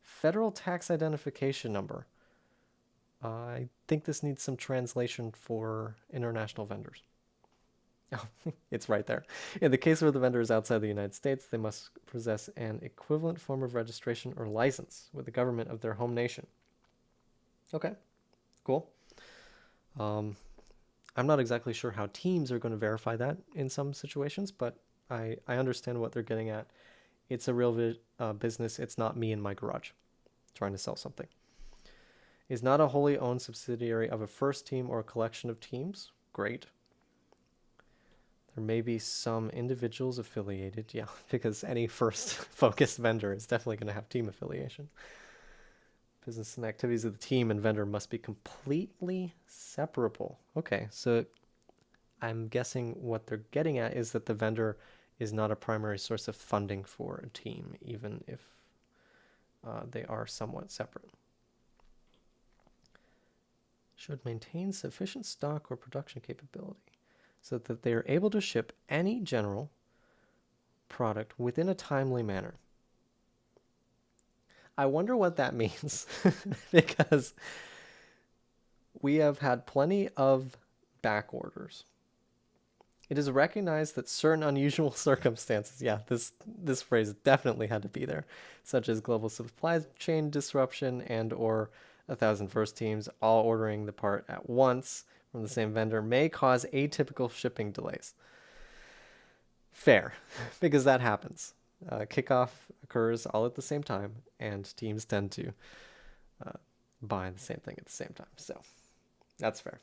Federal tax identification number. I think this needs some translation for international vendors. Oh, it's right there. In the case where the vendor is outside the United States, they must possess an equivalent form of registration or license with the government of their home nation. Okay, cool. I'm not exactly sure how teams are going to verify that in some situations, but I understand what they're getting at. It's a real business. It's not me in my garage trying to sell something. Is not a wholly owned subsidiary of a first team or a collection of teams. Great. There may be some individuals affiliated. Yeah, because any first focused vendor is definitely going to have team affiliation. Business and activities of the team and vendor must be completely separable. Okay, so I'm guessing what they're getting at is that the vendor is not a primary source of funding for a team, even if they are somewhat separate. Should maintain sufficient stock or production capability so that they are able to ship any general product within a timely manner. I wonder what that means because we have had plenty of back orders. It is recognized that certain unusual circumstances, yeah, this phrase definitely had to be there, such as global supply chain disruption and or 1,000 first teams all ordering the part at once from the same vendor may cause atypical shipping delays. Fair, because that happens. Kickoff occurs all at the same time, and teams tend to buy the same thing at the same time. So that's fair.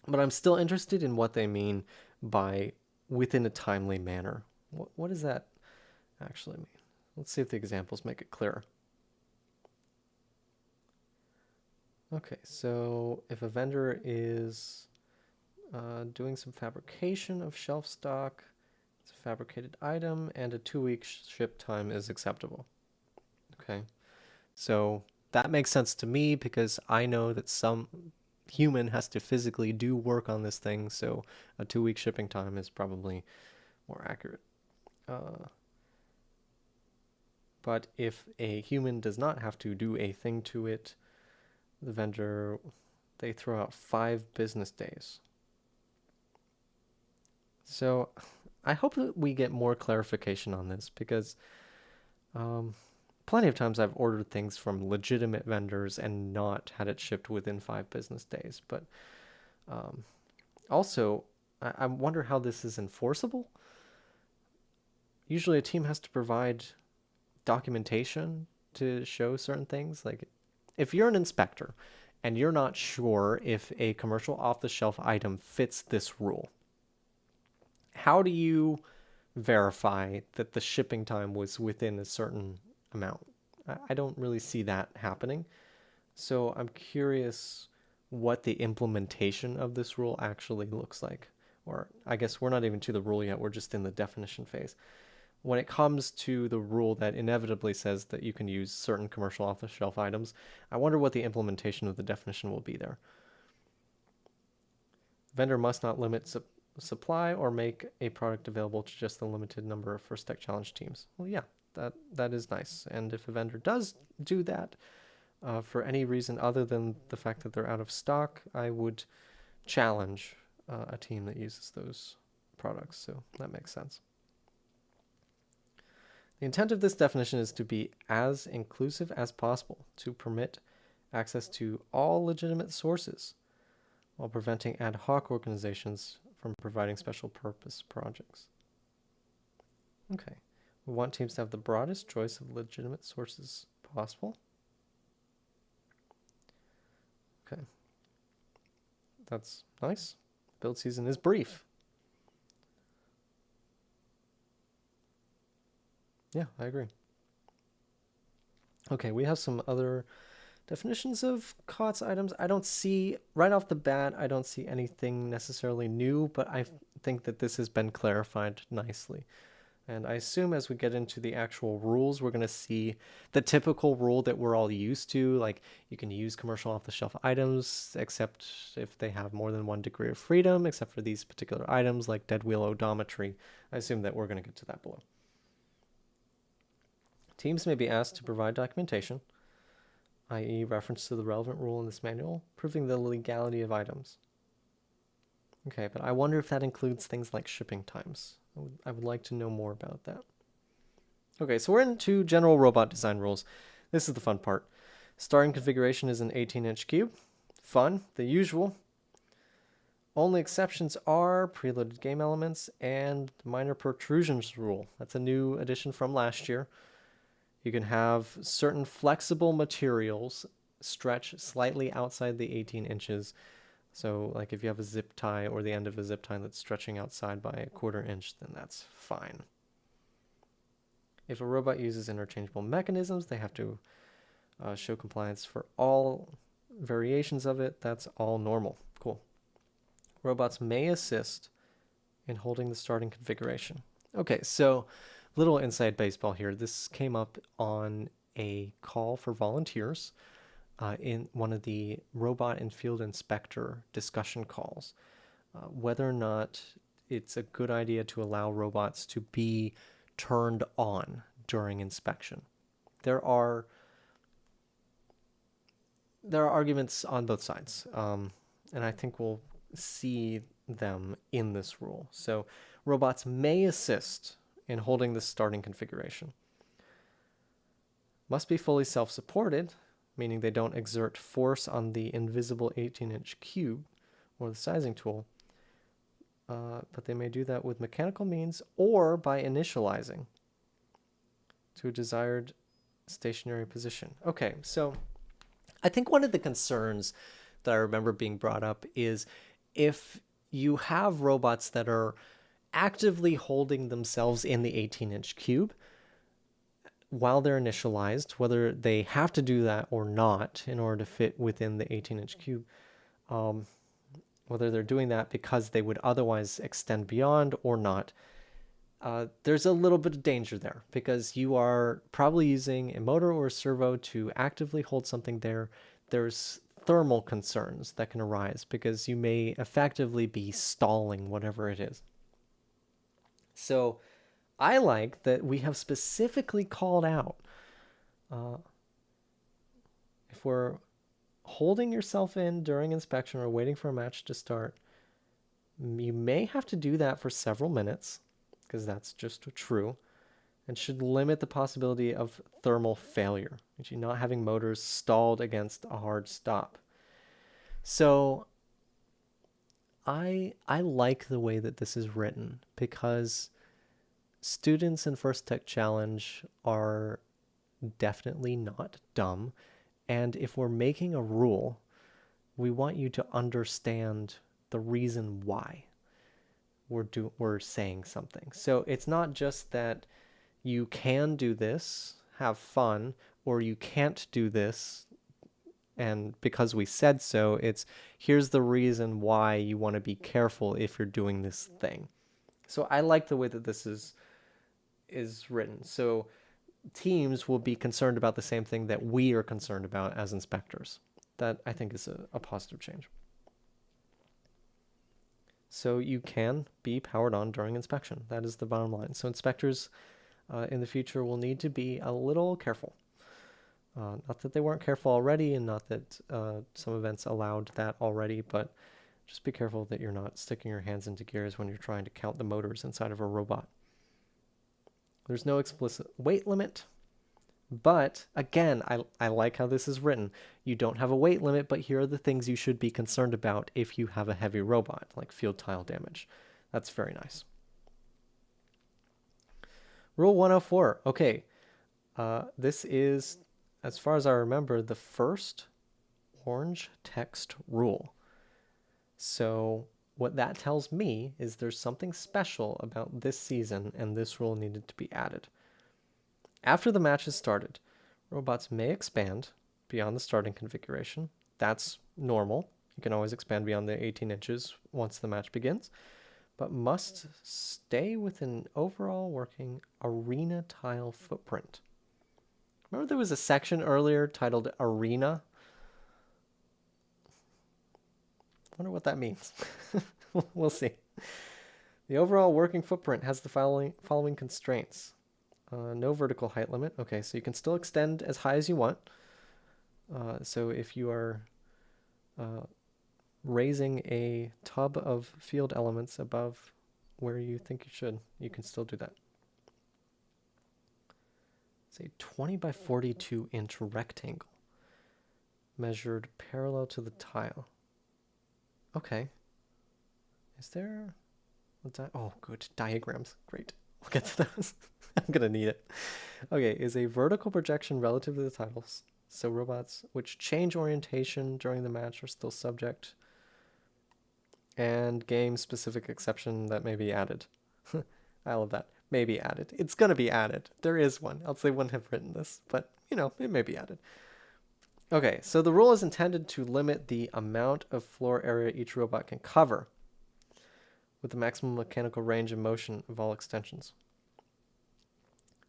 But I'm still interested in what they mean by within a timely manner. What does that actually mean? Let's see if the examples make it clearer. Okay, so if a vendor is doing some fabrication of shelf stock, it's a fabricated item, and a 2-week ship time is acceptable. Okay, so that makes sense to me because I know that some human has to physically do work on this thing, so a 2-week shipping time is probably more accurate. But if a human does not have to do a thing to it, the vendor, they throw out 5 business days. So I hope that we get more clarification on this because plenty of times I've ordered things from legitimate vendors and not had it shipped within 5 business days. But also, I wonder how this is enforceable. Usually a team has to provide documentation to show certain things. Like if you're an inspector and you're not sure if a commercial off-the-shelf item fits this rule, how do you verify that the shipping time was within a certain amount? I don't really see that happening. So I'm curious what the implementation of this rule actually looks like. or I guess we're not even to the rule yet, we're just in the definition phase. When it comes to the rule that inevitably says that you can use certain commercial off-the-shelf items, I wonder what the implementation of the definition will be there. Vendor must not limit supply or make a product available to just the limited number of first tech challenge teams. Well, yeah, that is nice. And if a vendor does do that for any reason other than the fact that they're out of stock, I would challenge a team that uses those products. So that makes sense. The intent of this definition is to be as inclusive as possible to permit access to all legitimate sources while preventing ad hoc organizations from providing special purpose projects. Okay. We want teams to have the broadest choice of legitimate sources possible. Okay. That's nice. Build season is brief. Yeah, I agree. Okay, we have some other definitions of COTS items. I don't see, right off the bat, I don't see anything necessarily new, but I think that this has been clarified nicely. And I assume as we get into the actual rules, we're going to see the typical rule that we're all used to, like you can use commercial off-the-shelf items, except if they have more than one degree of freedom, except for these particular items like dead wheel odometry. I assume that we're going to get to that below. Teams may be asked to provide documentation, i.e. reference to the relevant rule in this manual, proving the legality of items. Okay, but I wonder if that includes things like shipping times. I would like to know more about that. Okay, so we're into general robot design rules. This is the fun part. Starting configuration is an 18-inch cube. Fun, the usual. Only exceptions are preloaded game elements and minor protrusions rule. That's a new addition from last year. You can have certain flexible materials stretch slightly outside the 18 inches. So like if you have a zip tie or the end of a zip tie that's stretching outside by a 1/4 inch, then that's fine. If a robot uses interchangeable mechanisms, they have to show compliance for all variations of it. That's all normal. Cool. Robots may assist in holding the starting configuration. Okay, so little inside baseball here. This came up on a call for volunteers in one of the robot and field inspector discussion calls, whether or not it's a good idea to allow robots to be turned on during inspection. There are arguments on both sides, and I think we'll see them in this rule. So robots may assist in holding the starting configuration. Must be fully self-supported, meaning they don't exert force on the invisible 18-inch cube or the sizing tool, but they may do that with mechanical means or by initializing to a desired stationary position. Okay, so I think one of the concerns that I remember being brought up is if you have robots that are actively holding themselves in the 18-inch cube while they're initialized, whether they have to do that or not in order to fit within the 18-inch cube, whether they're doing that because they would otherwise extend beyond or not, there's a little bit of danger there because you are probably using a motor or a servo to actively hold something there. There's thermal concerns that can arise because you may effectively be stalling whatever it is. So I like that we have specifically called out if we're holding yourself in during inspection or waiting for a match to start, you may have to do that for several minutes because that's just true and should limit the possibility of thermal failure, which you're not having motors stalled against a hard stop. So I like the way that this is written because students in First Tech Challenge are definitely not dumb. And if we're making a rule, we want you to understand the reason why we're saying something. So it's not just that you can do this, have fun, or you can't do this, And because we said so, it's here's the reason why you want to be careful if you're doing this thing. So I like the way that this is written. So teams will be concerned about the same thing that we are concerned about as inspectors. That I think is a positive change. So you can be powered on during inspection. That is the bottom line. So inspectors in the future will need to be a little careful. Not that they weren't careful already, and not that some events allowed that already, but just be careful that you're not sticking your hands into gears when you're trying to count the motors inside of a robot. There's no explicit weight limit, but again, I like how this is written. You don't have a weight limit, but here are the things you should be concerned about if you have a heavy robot, like field tile damage. That's very nice. Rule 104. Okay, this is, as far as I remember, the first orange text rule. So what that tells me is there's something special about this season, and this rule needed to be added. After the match has started, robots may expand beyond the starting configuration. That's normal. You can always expand beyond the 18 inches once the match begins, but must stay within overall working arena tile footprint. Remember there was a section earlier titled Arena? I wonder what that means. We'll see. The overall working footprint has the following constraints. No vertical height limit. Okay, so you can still extend as high as you want. So if you are raising a tub of field elements above where you think you should, you can still do that. It's a 20 by 42 inch rectangle measured parallel to the tile. Okay. Is there... oh, good. Diagrams. Great. We'll get to those. I'm going to need it. Okay, is a vertical projection relative to the tiles. So robots which change orientation during the match are still subject. And game-specific exception that may be added. I love that. May be added. It's going to be added. There is one. Else they wouldn't have written this. But, you know, it may be added. Okay, so the rule is intended to limit the amount of floor area each robot can cover with the maximum mechanical range and motion of all extensions.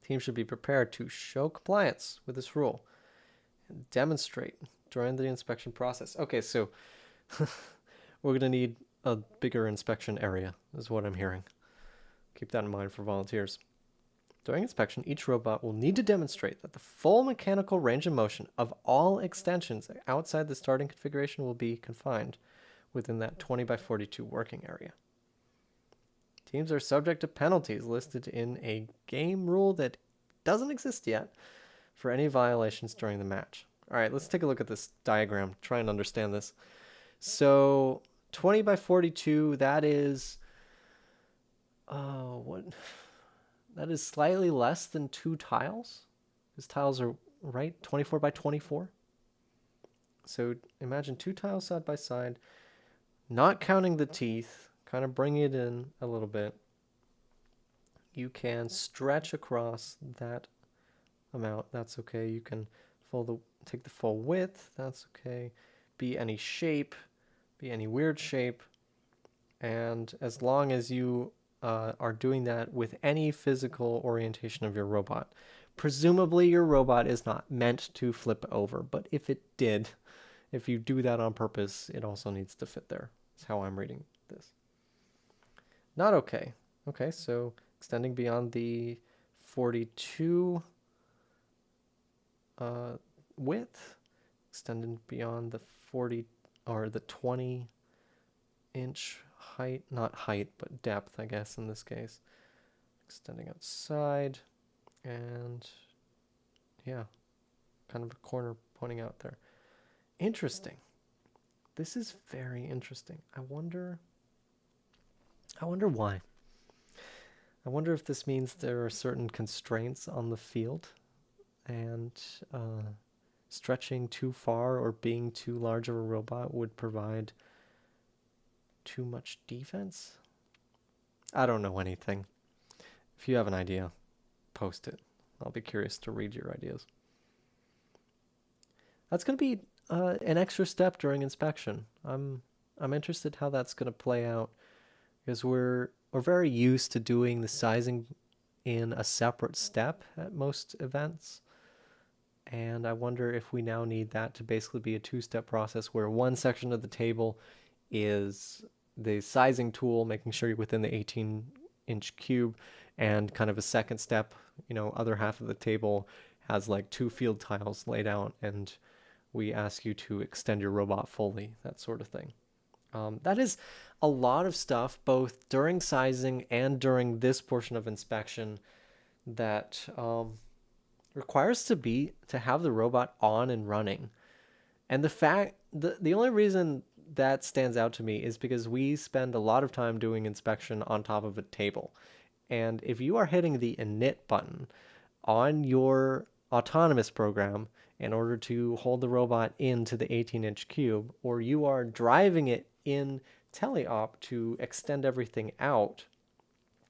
Teams should be prepared to show compliance with this rule and demonstrate during the inspection process. Okay, so we're going to need a bigger inspection area, is what I'm hearing. Keep that in mind for volunteers. During inspection, each robot will need to demonstrate that the full mechanical range of motion of all extensions outside the starting configuration will be confined within that 20 by 42 working area. Teams are subject to penalties listed in a game rule that doesn't exist yet for any violations during the match. All right, let's take a look at this diagram, try and understand this. So 20 by 42, that is... That is slightly less than 2 tiles. Because tiles are, right, 24 by 24. So imagine 2 tiles side by side, not counting the teeth, kind of bring it in a little bit. You can stretch across that amount. That's okay. You can take the full width. That's okay. Be any shape, be any weird shape. And as long as you are doing that with any physical orientation of your robot. Presumably your robot is not meant to flip over, but if it did, if you do that on purpose, it also needs to fit there. That's how I'm reading this. Not okay. Okay, so extending beyond the 42 width, extending beyond the 40 or the 20 inch height, not height, but depth, I guess, in this case. Extending outside, and yeah, kind of a corner pointing out there. Interesting. This is very interesting. I wonder why. I wonder if this means there are certain constraints on the field, and stretching too far or being too large of a robot would provide too much defense? I don't know anything. If you have an idea, post it. I'll be curious to read your ideas. That's going to be an extra step during inspection. I'm interested how that's going to play out because we're very used to doing the sizing in a separate step at most events. And I wonder if we now need that to basically be a two-step process where one section of the table is the sizing tool, making sure you're within the 18-inch cube, and kind of a second step, other half of the table has like two field tiles laid out, and we ask you to extend your robot fully, that sort of thing. That is a lot of stuff, both during sizing and during this portion of inspection, that requires to have the robot on and running. And the only reason that stands out to me is because we spend a lot of time doing inspection on top of a table. And if you are hitting the init button on your autonomous program in order to hold the robot into the 18-inch cube, or you are driving it in teleop to extend everything out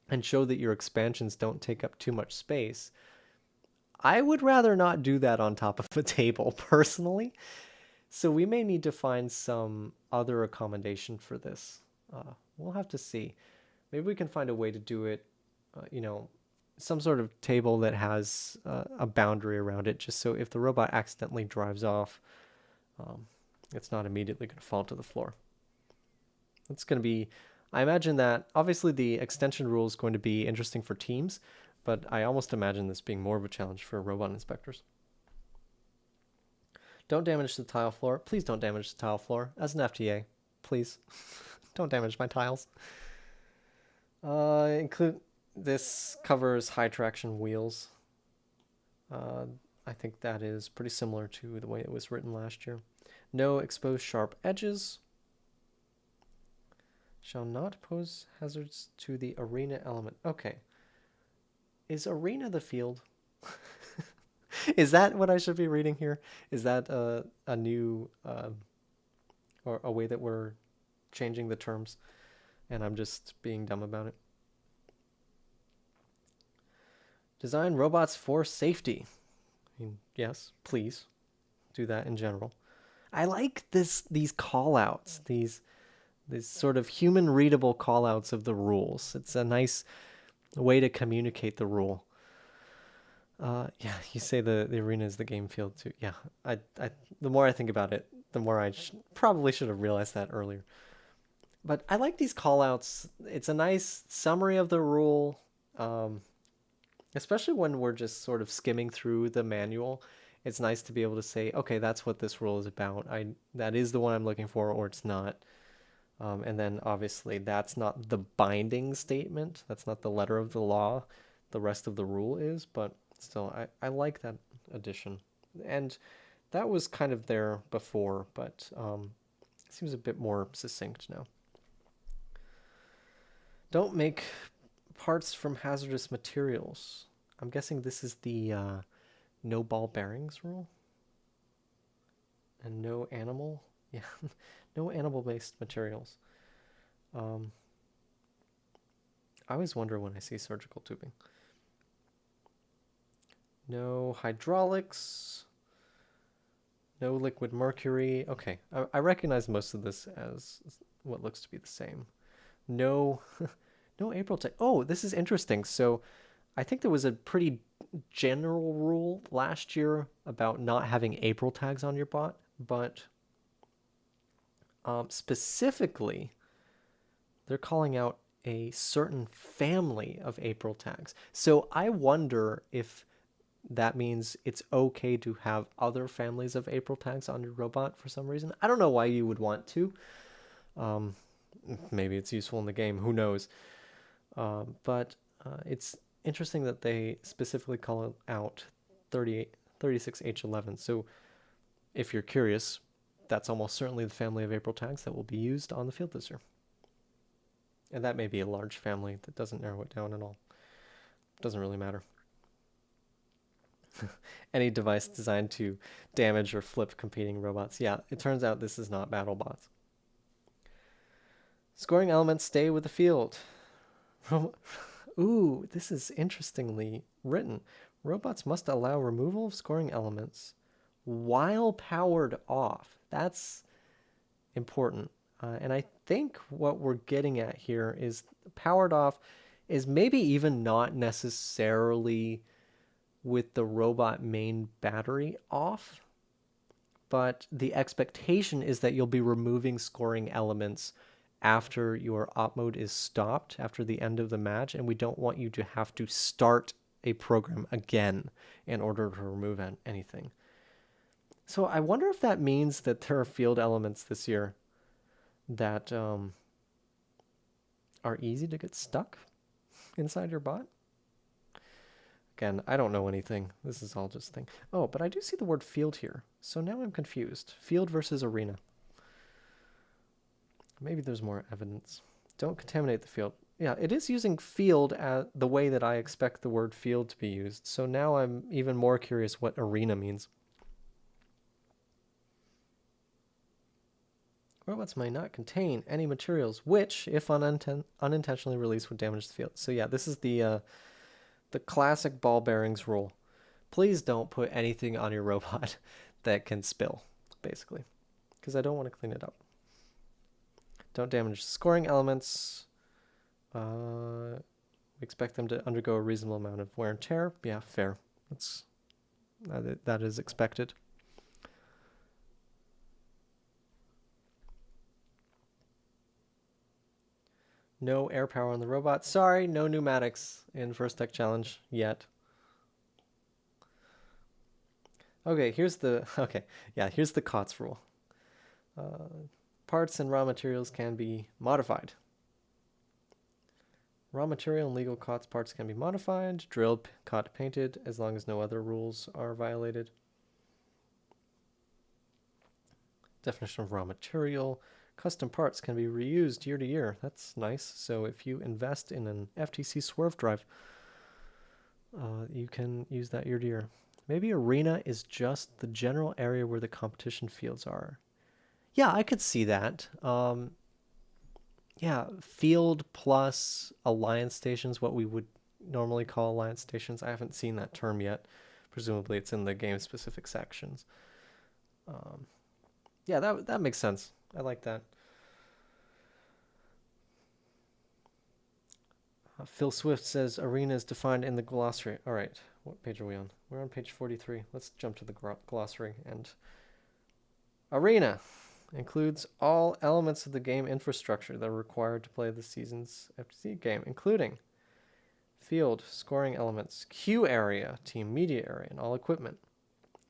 and show that your expansions don't take up too much space, I would rather not do that on top of a table personally. So we may need to find some other accommodation for this. We'll have to see. Maybe we can find a way to do it, some sort of table that has a boundary around it, just so if the robot accidentally drives off, it's not immediately going to fall to the floor. It's going to be, I imagine that obviously the extension rule is going to be interesting for teams, but I almost imagine this being more of a challenge for robot inspectors. Don't damage the tile floor. Please don't damage the tile floor. As an FTA, please. Don't damage my tiles. This covers high traction wheels. I think that is pretty similar to the way it was written last year. No exposed sharp edges. Shall not pose hazards to the arena element. Okay. Is arena the field? Is that what I should be reading here? Is that a new or a way that we're changing the terms and I'm just being dumb about it? Design robots for safety. I mean, yes, please do that in general. I like these call-outs, these sort of human readable call-outs of the rules. It's a nice way to communicate the rule. Yeah, you say the arena is the game field too. Yeah, the more I think about it, the more I probably should have realized that earlier. But I like these callouts. It's a nice summary of the rule, especially when we're just sort of skimming through the manual. It's nice to be able to say, okay, that's what this rule is about. That is the one I'm looking for, or it's not. And then obviously that's not the binding statement. That's not the letter of the law. The rest of the rule is, but still, I like that addition. And that was kind of there before, but it seems a bit more succinct now. Don't make parts from hazardous materials. I'm guessing this is the no ball bearings rule. And no animal. Yeah, no animal-based materials. I always wonder when I see surgical tubing. No hydraulics. No liquid mercury. Okay, I recognize most of this as what looks to be the same. No, no April tag. Oh, this is interesting. So I think there was a pretty general rule last year about not having April tags on your bot, but specifically, they're calling out a certain family of April tags. So I wonder if that means it's okay to have other families of April tags on your robot for some reason. I don't know why you would want to. Maybe it's useful in the game. Who knows? But it's interesting that they specifically call out 36H11. So if you're curious, that's almost certainly the family of April tags that will be used on the field visitor. And that may be a large family that doesn't narrow it down at all. Doesn't really matter. Any device designed to damage or flip competing robots. Yeah, it turns out this is not BattleBots. Scoring elements stay with the field. Ooh, this is interestingly written. Robots must allow removal of scoring elements while powered off. That's important. And I think what we're getting at here is powered off is maybe even not necessarily with the robot main battery off, but the expectation is that you'll be removing scoring elements after your op mode is stopped, after the end of the match, and we don't want you to have to start a program again in order to remove anything. So I wonder if that means that there are field elements this year that are easy to get stuck inside your bot. Again, I don't know anything. This is all just thing. Oh, but I do see the word field here. So now I'm confused. Field versus arena. Maybe there's more evidence. Don't contaminate the field. Yeah, it is using field as the way that I expect the word field to be used. So now I'm even more curious what arena means. Robots may not contain any materials which, if unintentionally released, would damage the field. So yeah, this is the classic ball bearings rule. Please don't put anything on your robot that can spill, basically, because I don't want to clean it up. Don't damage scoring elements. We expect them to undergo a reasonable amount of wear and tear. Yeah, fair. That is expected. No air power on the robot. Sorry, no pneumatics in First Tech Challenge yet. Okay, here's the COTS rule. Parts and raw materials can be modified. Raw material and legal COTS parts can be modified, drilled, cut, painted, as long as no other rules are violated. Definition of raw material. Custom parts can be reused year to year. That's nice. So if you invest in an FTC swerve drive, you can use that year to year. Maybe arena is just the general area where the competition fields are. Yeah, I could see that. Yeah, field plus alliance stations, what we would normally call alliance stations. I haven't seen that term yet. Presumably it's in the game-specific sections. Yeah, that makes sense. I like that. Phil Swift says arena is defined in the glossary. All right, what page are we on? We're on page 43. Let's jump to the glossary. And arena includes all elements of the game infrastructure that are required to play the season's FTC game, including field, scoring elements, queue area, team media area, and all equipment.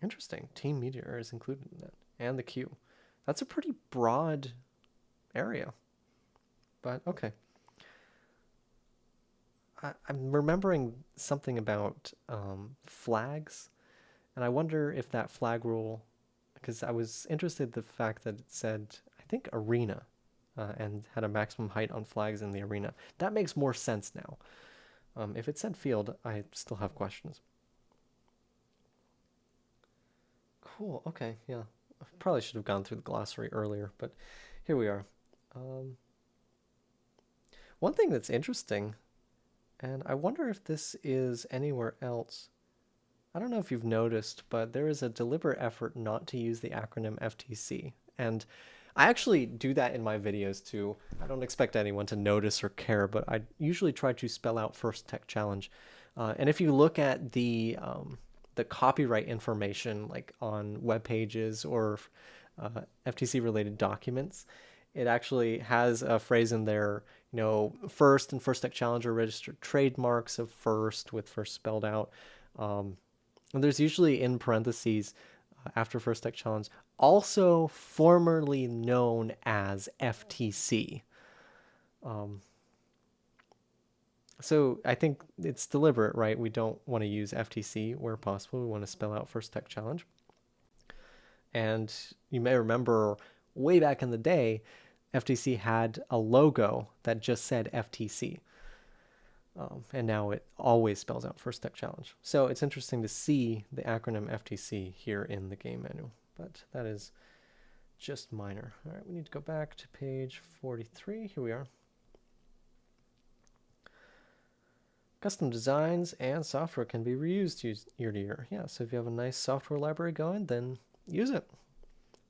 Interesting. Team media area is included in that. And the queue. That's a pretty broad area. But okay. I'm remembering something about flags. And I wonder if that flag rule, because I was interested in the fact that it said, I think, arena, and had a maximum height on flags in the arena. That makes more sense now. If it said field, I still have questions. Cool, okay, yeah. I probably should have gone through the glossary earlier, but here we are. One thing that's interesting, and I wonder if this is anywhere else. I don't know if you've noticed, but there is a deliberate effort not to use the acronym FTC. And I actually do that in my videos too. I don't expect anyone to notice or care, but I usually try to spell out First Tech Challenge. And if you look at the copyright information, like on web pages or FTC related documents, it actually has a phrase in there, you know, First and First Tech Challenge are registered trademarks of First, with First spelled out. And there's usually in parentheses after First Tech Challenge, also formerly known as FTC. So I think it's deliberate, right? We don't want to use FTC where possible. We want to spell out First Tech Challenge. And you may remember way back in the day, FTC had a logo that just said FTC. And now it always spells out First Tech Challenge. So it's interesting to see the acronym FTC here in the game manual, but that is just minor. All right, we need to go back to page 43. Here we are. Custom designs and software can be reused year to year. Yeah, so if you have a nice software library going, then use it.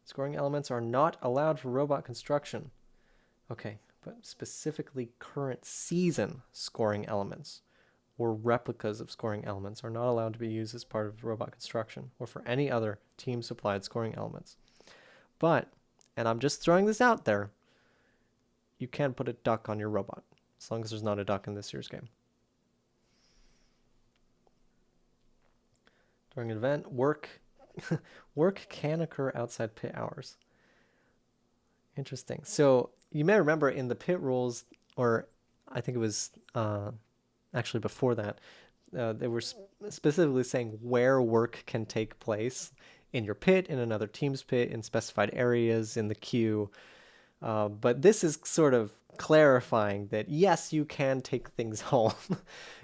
Scoring elements are not allowed for robot construction. Okay, but specifically current season scoring elements or replicas of scoring elements are not allowed to be used as part of robot construction or for any other team-supplied scoring elements. But, and I'm just throwing this out there, you can put a duck on your robot, as long as there's not a duck in this year's game. During an event, work can occur outside pit hours. Interesting. So you may remember in the pit rules, or I think it was actually before that, they were specifically saying where work can take place in your pit, in another team's pit, in specified areas, in the queue. But this is sort of clarifying that, yes, you can take things home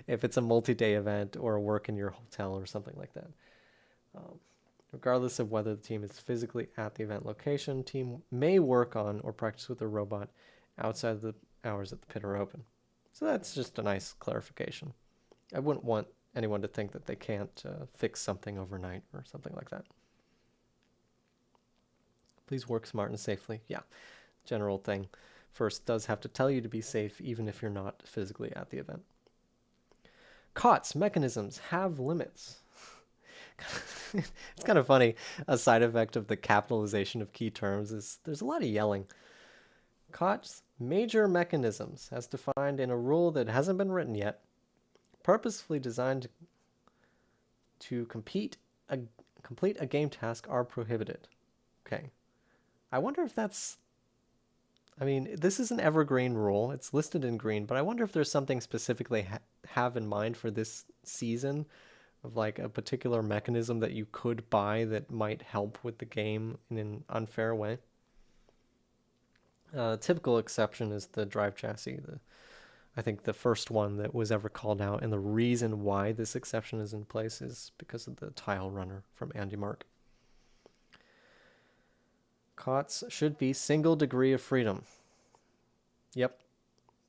if it's a multi-day event or work in your hotel or something like that. Regardless of whether the team is physically at the event location, team may work on or practice with a robot outside of the hours that the pit are open. So that's just a nice clarification. I wouldn't want anyone to think that they can't fix something overnight or something like that. Please work smart and safely. Yeah, general thing. First does have to tell you to be safe even if you're not physically at the event. COTS mechanisms have limits. It's kind of funny. A side effect of the capitalization of key terms is there's a lot of yelling. COTS major mechanisms, as defined in a rule that hasn't been written yet, purposefully designed to complete a game task, are prohibited. Okay. I wonder if that's... I mean, this is an evergreen rule. It's listed in green, but I wonder if there's something specifically have in mind for this season, of like a particular mechanism that you could buy that might help with the game in an unfair way. Typical exception is the drive chassis. I think the first one that was ever called out, and the reason why this exception is in place is because of the tile runner from Andy Mark. COTS should be single degree of freedom. Yep,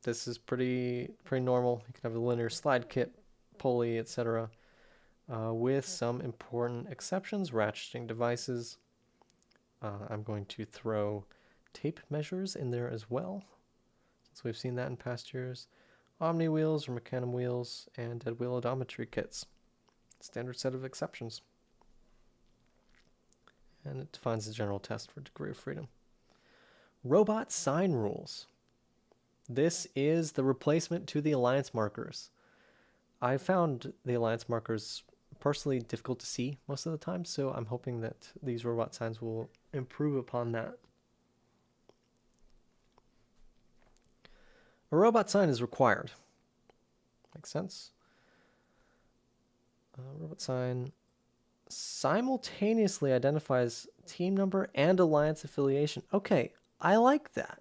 this is pretty normal. You can have a linear slide kit, pulley, etc. With some important exceptions, ratcheting devices. I'm going to throw tape measures in there as well, since we've seen that in past years. Omni wheels or mecanum wheels, and dead wheel odometry kits. Standard set of exceptions. And it defines the general test for degree of freedom. Robot sign rules. This is the replacement to the alliance markers. I found the alliance markers personally difficult to see most of the time, so I'm hoping that these robot signs will improve upon that. A robot sign is required. Makes sense. Robot sign simultaneously identifies team number and alliance affiliation. Okay, I like that.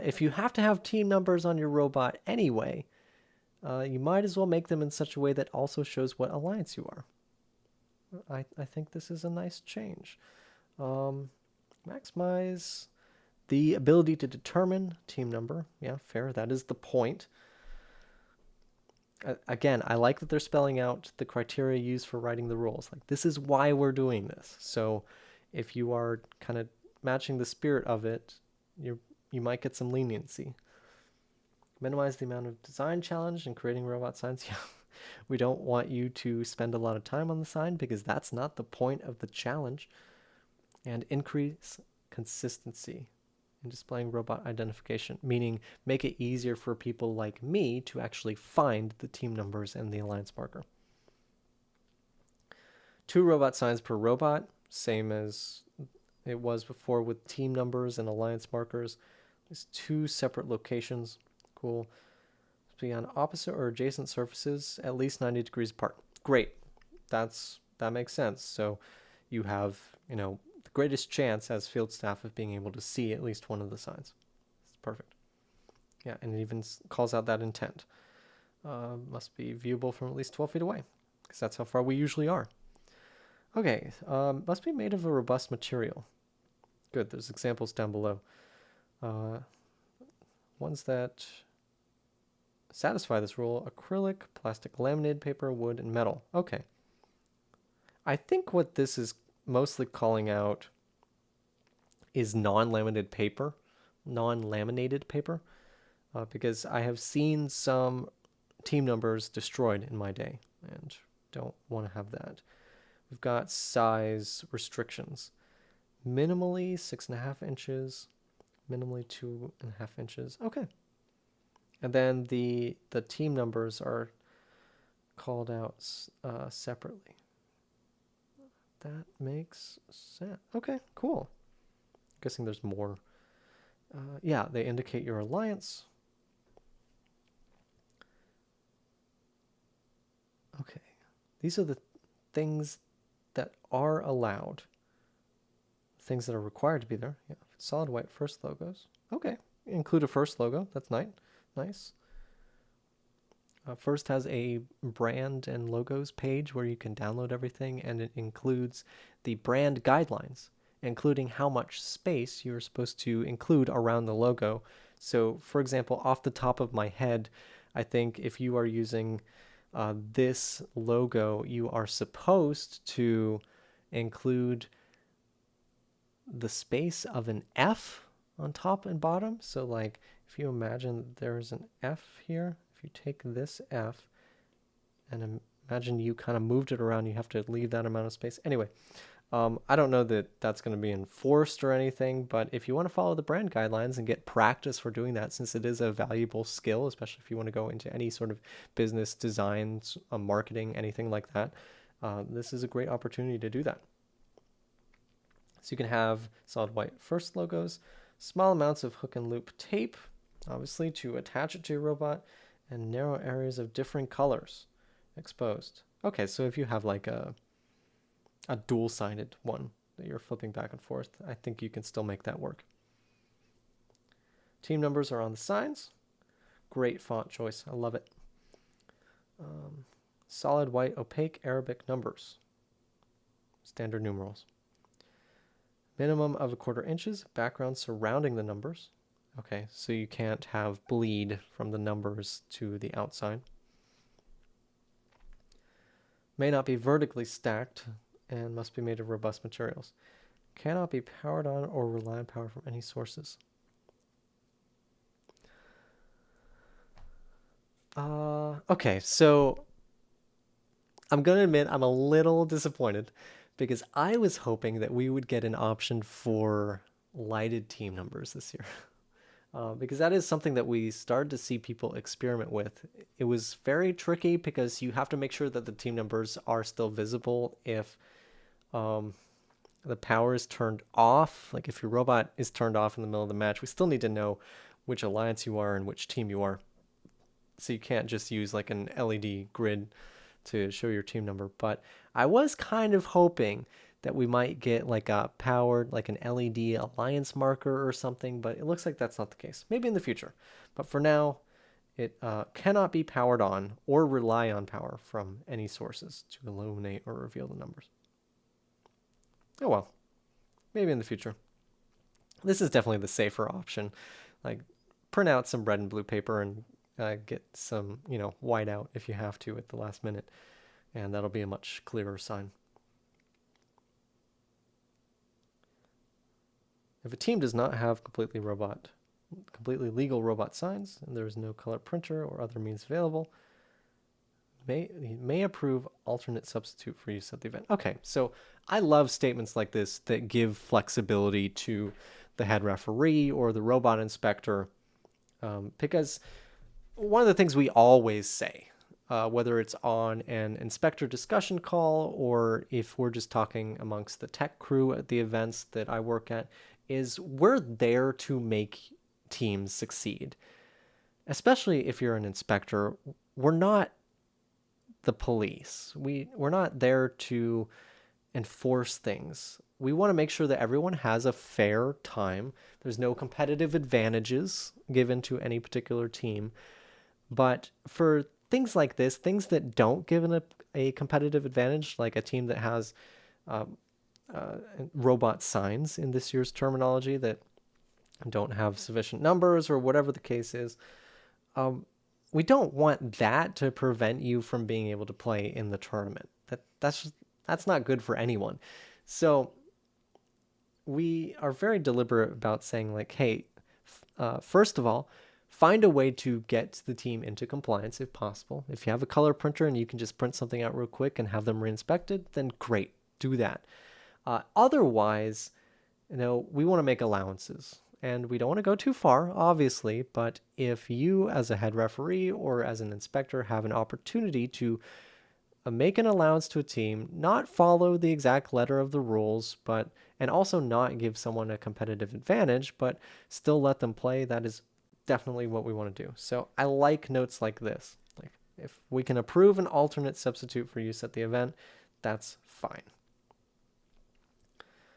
If you have to have team numbers on your robot anyway, you might as well make them in such a way that also shows what alliance you are. I think this is a nice change. Maximize the ability to determine team number. Yeah, fair. That is the point. Again, I like that they're spelling out the criteria used for writing the rules. Like, this is why we're doing this. So if you are kind of matching the spirit of it, you might get some leniency. Minimize the amount of design challenge in creating robot signs. Yeah, we don't want you to spend a lot of time on the sign because that's not the point of the challenge. And increase consistency in displaying robot identification, meaning make it easier for people like me to actually find the team numbers and the alliance marker. 2 robot signs per robot, same as it was before with team numbers and alliance markers. There's 2 separate locations. Cool. Be on opposite or adjacent surfaces at least 90 degrees apart. Great. That makes sense. So you have, the greatest chance as field staff of being able to see at least one of the signs. It's perfect. Yeah, and it even calls out that intent. Must be viewable from at least 12 feet away, because that's how far we usually are. Okay, must be made of a robust material. Good, there's examples down below. Ones that satisfy this rule, acrylic, plastic laminated paper, wood, and metal. Okay. I think what this is mostly calling out is non-laminated paper, because I have seen some team numbers destroyed in my day and don't want to have that. We've got size restrictions. Minimally 6.5 inches, minimally 2.5 inches. Okay. And then the team numbers are called out separately. That makes sense. Okay, cool. Guessing there's more. Yeah, they indicate your alliance. Okay. These are the things that are allowed. Things that are required to be there. Yeah. Solid white first logos. Okay. Include a first logo. That's nice. First has a brand and logos page where you can download everything, and it includes the brand guidelines, including how much space you're supposed to include around the logo. So, for example, off the top of my head, I think if you are using this logo, you are supposed to include the space of an F on top and bottom. So like if you imagine there's an F here, if you take this F and imagine you kind of moved it around, you have to leave that amount of space. Anyway, I don't know that that's going to be enforced or anything, but if you want to follow the brand guidelines and get practice for doing that, since it is a valuable skill, especially if you want to go into any sort of business design, marketing, anything like that, this is a great opportunity to do that. So you can have solid white first logos, small amounts of hook and loop tape, obviously, to attach it to your robot, and narrow areas of different colors exposed. Okay, so if you have like a dual-sided one that you're flipping back and forth, I think you can still make that work. Team numbers are on the signs. Great font choice. I love it. Solid white opaque Arabic numbers. Standard numerals. Minimum of 1/4 inches, background surrounding the numbers. Okay, so you can't have bleed from the numbers to the outside. May not be vertically stacked and must be made of robust materials. Cannot be powered on or rely on power from any sources. Okay, so I'm going to admit I'm a little disappointed because I was hoping that we would get an option for lighted team numbers this year. Because that is something that we started to see people experiment with. It was very tricky because you have to make sure that the team numbers are still visible if the power is turned off. Like if your robot is turned off in the middle of the match, we still need to know which alliance you are and which team you are. So you can't just use like an LED grid to show your team number. But I was kind of hoping that we might get like a powered, like an LED alliance marker or something, but it looks like that's not the case. Maybe in the future. But for now, it cannot be powered on or rely on power from any sources to illuminate or reveal the numbers. Oh well, maybe in the future. This is definitely the safer option. Like print out some red and blue paper and get some, white out if you have to at the last minute. And that'll be a much clearer sign. If a team does not have completely legal robot signs, and there is no color printer or other means available, may approve alternate substitute for use at the event. Okay, so I love statements like this that give flexibility to the head referee or the robot inspector, because one of the things we always say, whether it's on an inspector discussion call or if we're just talking amongst the tech crew at the events that I work at, is we're there to make teams succeed. Especially if you're an inspector, we're not the police. We're not there to enforce things. We want to make sure that everyone has a fair time. There's no competitive advantages given to any particular team. But for things like this, things that don't give a competitive advantage, like a team that has robot signs in this year's terminology that don't have sufficient numbers or whatever the case is, we don't want that to prevent you from being able to play in the tournament. That's not good for anyone. So we are very deliberate about saying like, hey, first of all, find a way to get the team into compliance if possible. If you have a color printer and you can just print something out real quick and have them reinspected, then great, do that. Otherwise, we want to make allowances. And we don't want to go too far, obviously, but if you as a head referee or as an inspector have an opportunity to make an allowance to a team, not follow the exact letter of the rules, and also not give someone a competitive advantage, but still let them play, that is definitely what we want to do. So I like notes like this. Like if we can approve an alternate substitute for use at the event, that's fine.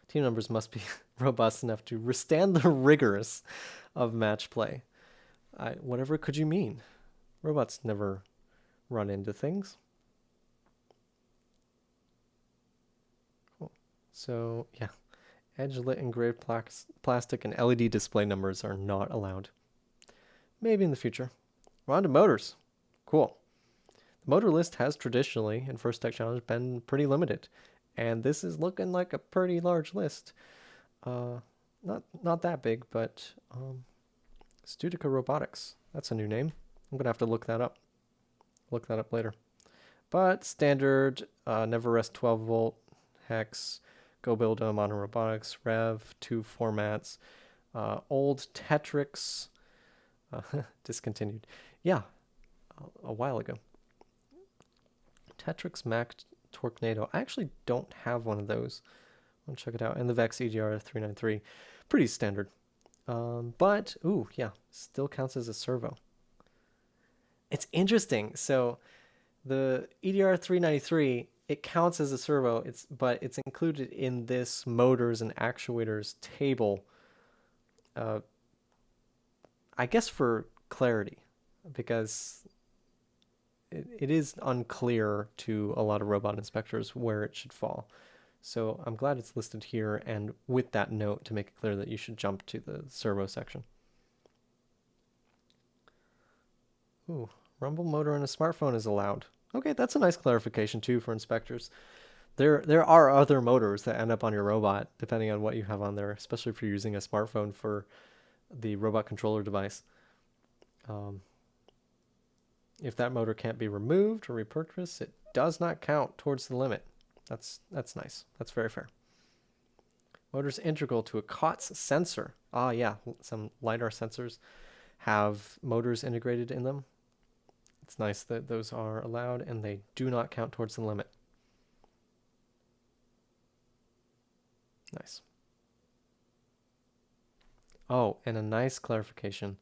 Team numbers must be robust enough to withstand the rigors of match play. Whatever could you mean? Robots never run into things. Cool. So, yeah. Edge-lit engraved plastic and LED display numbers are not allowed. Maybe in the future. We're on to motors. Cool. The motor list has traditionally, in First Tech Challenge, been pretty limited. And this is looking like a pretty large list. Not that big, but Studica Robotics. That's a new name. I'm going to have to look that up. Look that up later. But standard, Never Rest 12 volt, Hex, Go Build a Modern Robotics, Rev, 2 formats, old Tetrix, discontinued. Yeah, a while ago. Tetrix Mac Tornado. I actually don't have one of those. I'll check it out. And the Vex EGR 393. Pretty standard. But, ooh, yeah, still counts as a servo. It's interesting. So the EDR 393, it counts as a servo, but it's included in this motors and actuators table, I guess for clarity, because it is unclear to a lot of robot inspectors where it should fall. So I'm glad it's listed here, and with that note to make it clear that you should jump to the servo section. Ooh, rumble motor in a smartphone is allowed. Okay, that's a nice clarification too for inspectors. There are other motors that end up on your robot depending on what you have on there, especially if you're using a smartphone for the robot controller device. If that motor can't be removed or repurposed, it does not count towards the limit. That's nice. That's very fair. Motor's integral to a COTS sensor. Ah, yeah, some LiDAR sensors have motors integrated in them. It's nice that those are allowed and they do not count towards the limit. Nice. Oh, and a nice clarification.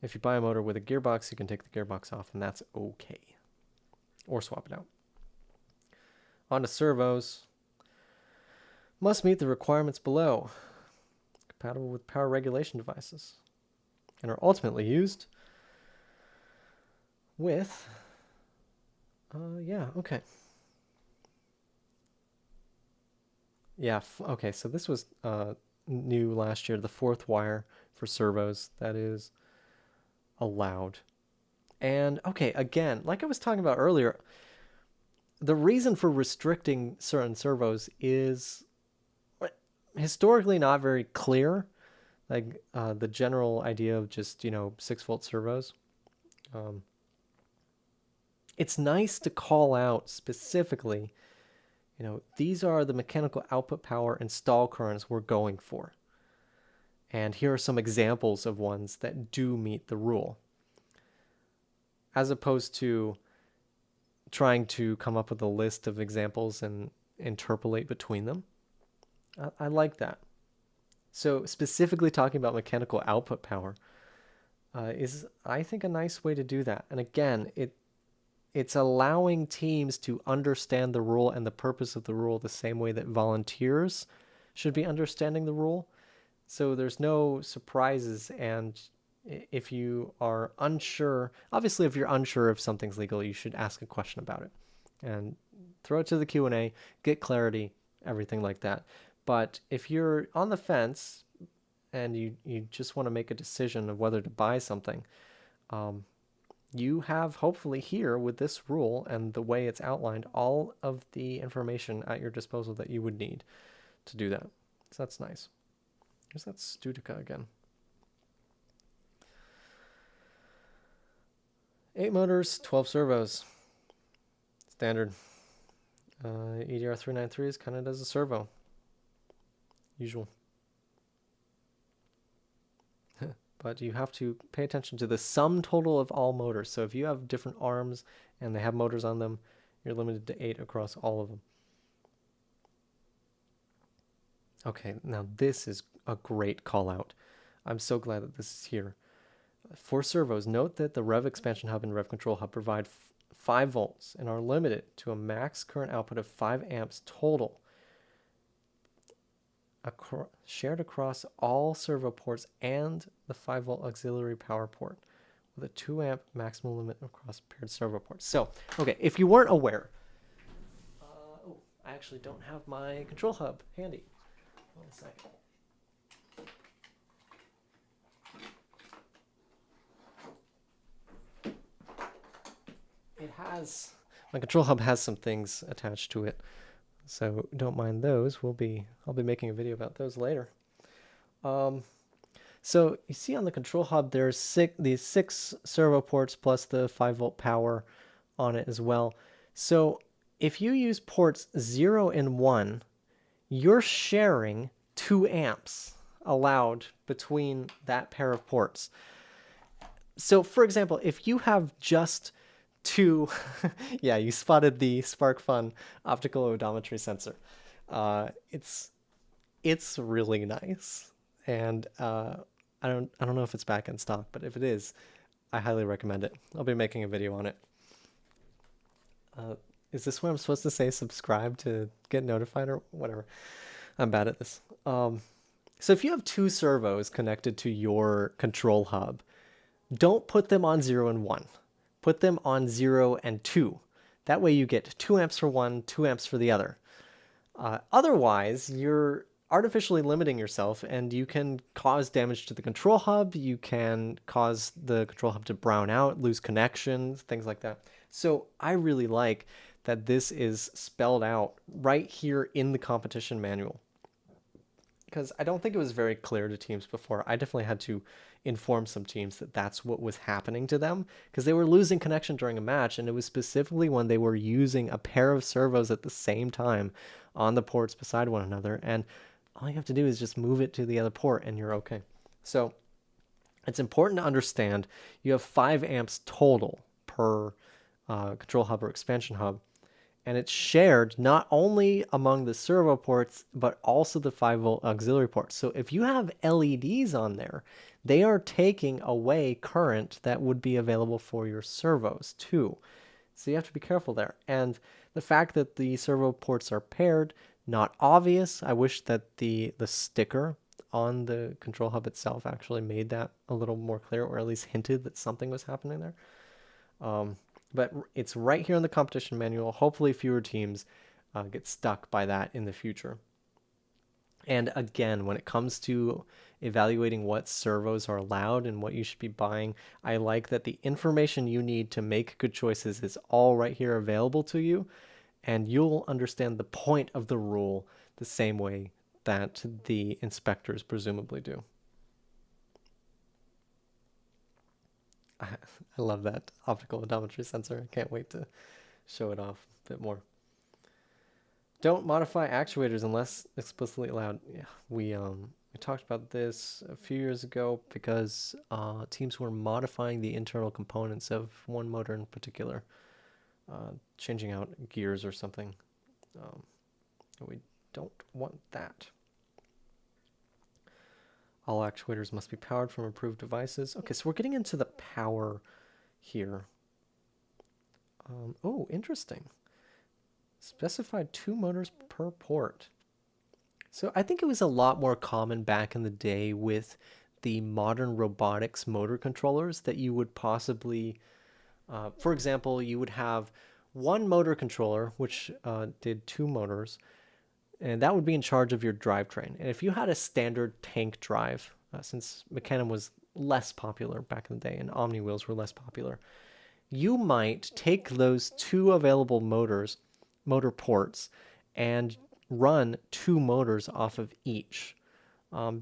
If you buy a motor with a gearbox, you can take the gearbox off, and that's okay. Or swap it out. On to servos. Must meet the requirements below. Compatible with power regulation devices. And are ultimately used with... yeah, okay. Yeah, okay, so this was new last year, the 4th wire for servos. That is allowed. And okay, again, like I was talking about earlier, the reason for restricting certain servos is historically not very clear. Like the general idea of just 6-volt servos. It's nice to call out specifically, these are the mechanical output power and stall currents we're going for. And here are some examples of ones that do meet the rule. As opposed to trying to come up with a list of examples and interpolate between them. I like that. So specifically talking about mechanical output power is, I think, a nice way to do that. And again, it's allowing teams to understand the rule and the purpose of the rule the same way that volunteers should be understanding the rule. So there's no surprises, and if you are unsure, obviously if you're unsure if something's legal, you should ask a question about it and throw it to the Q&A, get clarity, everything like that. But if you're on the fence and you just want to make a decision of whether to buy something, you have hopefully here with this rule and the way it's outlined all of the information at your disposal that you would need to do that. So that's nice. Here's that Studica again. 8 motors, 12 servos. Standard. EDR 393 is counted as a servo. Usual. But you have to pay attention to the sum total of all motors. So if you have different arms and they have motors on them, you're limited to 8 across all of them. Okay, now this is a great call out. I'm so glad that this is here. For servos, note that the Rev Expansion Hub and Rev Control Hub provide 5 volts and are limited to a max current output of 5 amps total, shared across all servo ports and the 5-volt auxiliary power port, with a 2 amp maximum limit across paired servo ports. So, okay, if you weren't aware, I actually don't have my control hub handy. One second. My control hub has some things attached to it, so don't mind those. I'll be making a video about those later. So you see on the control hub there's these 6 servo ports plus the 5-volt power on it as well. So if you use ports 0 and 1, you're sharing 2 amps allowed between that pair of ports. So for example, if you have just 2, yeah, you spotted the SparkFun optical odometry sensor. It's really nice, and I don't know if it's back in stock, but if it is, I highly recommend it. I'll be making a video on it. Is this where I'm supposed to say subscribe to get notified or whatever? I'm bad at this. So if you have 2 servos connected to your control hub, don't put them on 0 and 1. Put them on 0 and 2. That way you get 2 amps for one, 2 amps for the other. Otherwise, you're artificially limiting yourself, and you can cause damage to the control hub. You can cause the control hub to brown out, lose connections, things like that. So I really like that this is spelled out right here in the competition manual, because I don't think it was very clear to teams before. I definitely had to inform some teams that that's what was happening to them, because they were losing connection during a match, and it was specifically when they were using a pair of servos at the same time on the ports beside one another, and all you have to do is just move it to the other port and you're okay. So it's important to understand you have 5 amps total per control hub or expansion hub, and it's shared not only among the servo ports, but also the 5-volt auxiliary ports. So if you have LEDs on there, they are taking away current that would be available for your servos too. So you have to be careful there. And the fact that the servo ports are paired, not obvious. I wish that the sticker on the control hub itself actually made that a little more clear, or at least hinted that something was happening there. But it's right here in the competition manual. Hopefully fewer teams get stuck by that in the future. And again, when it comes to evaluating what servos are allowed and what you should be buying, I like that the information you need to make good choices is all right here available to you, and you'll understand the point of the rule the same way that the inspectors presumably do. I love that optical odometry sensor. I can't wait to show it off a bit more. Don't modify actuators unless explicitly allowed. Yeah, we talked about this a few years ago because teams were modifying the internal components of one motor in particular, changing out gears or something. We don't want that. All actuators must be powered from approved devices. Okay, so we're getting into the power here. Oh, interesting. Specified 2 motors per port. So I think it was a lot more common back in the day with the modern robotics motor controllers that you would possibly, for example, you would have one motor controller which did 2 motors, and that would be in charge of your drivetrain. And if you had a standard tank drive, since Mecanum was less popular back in the day and Omni wheels were less popular, you might take those two available motor ports, and run two motors off of each.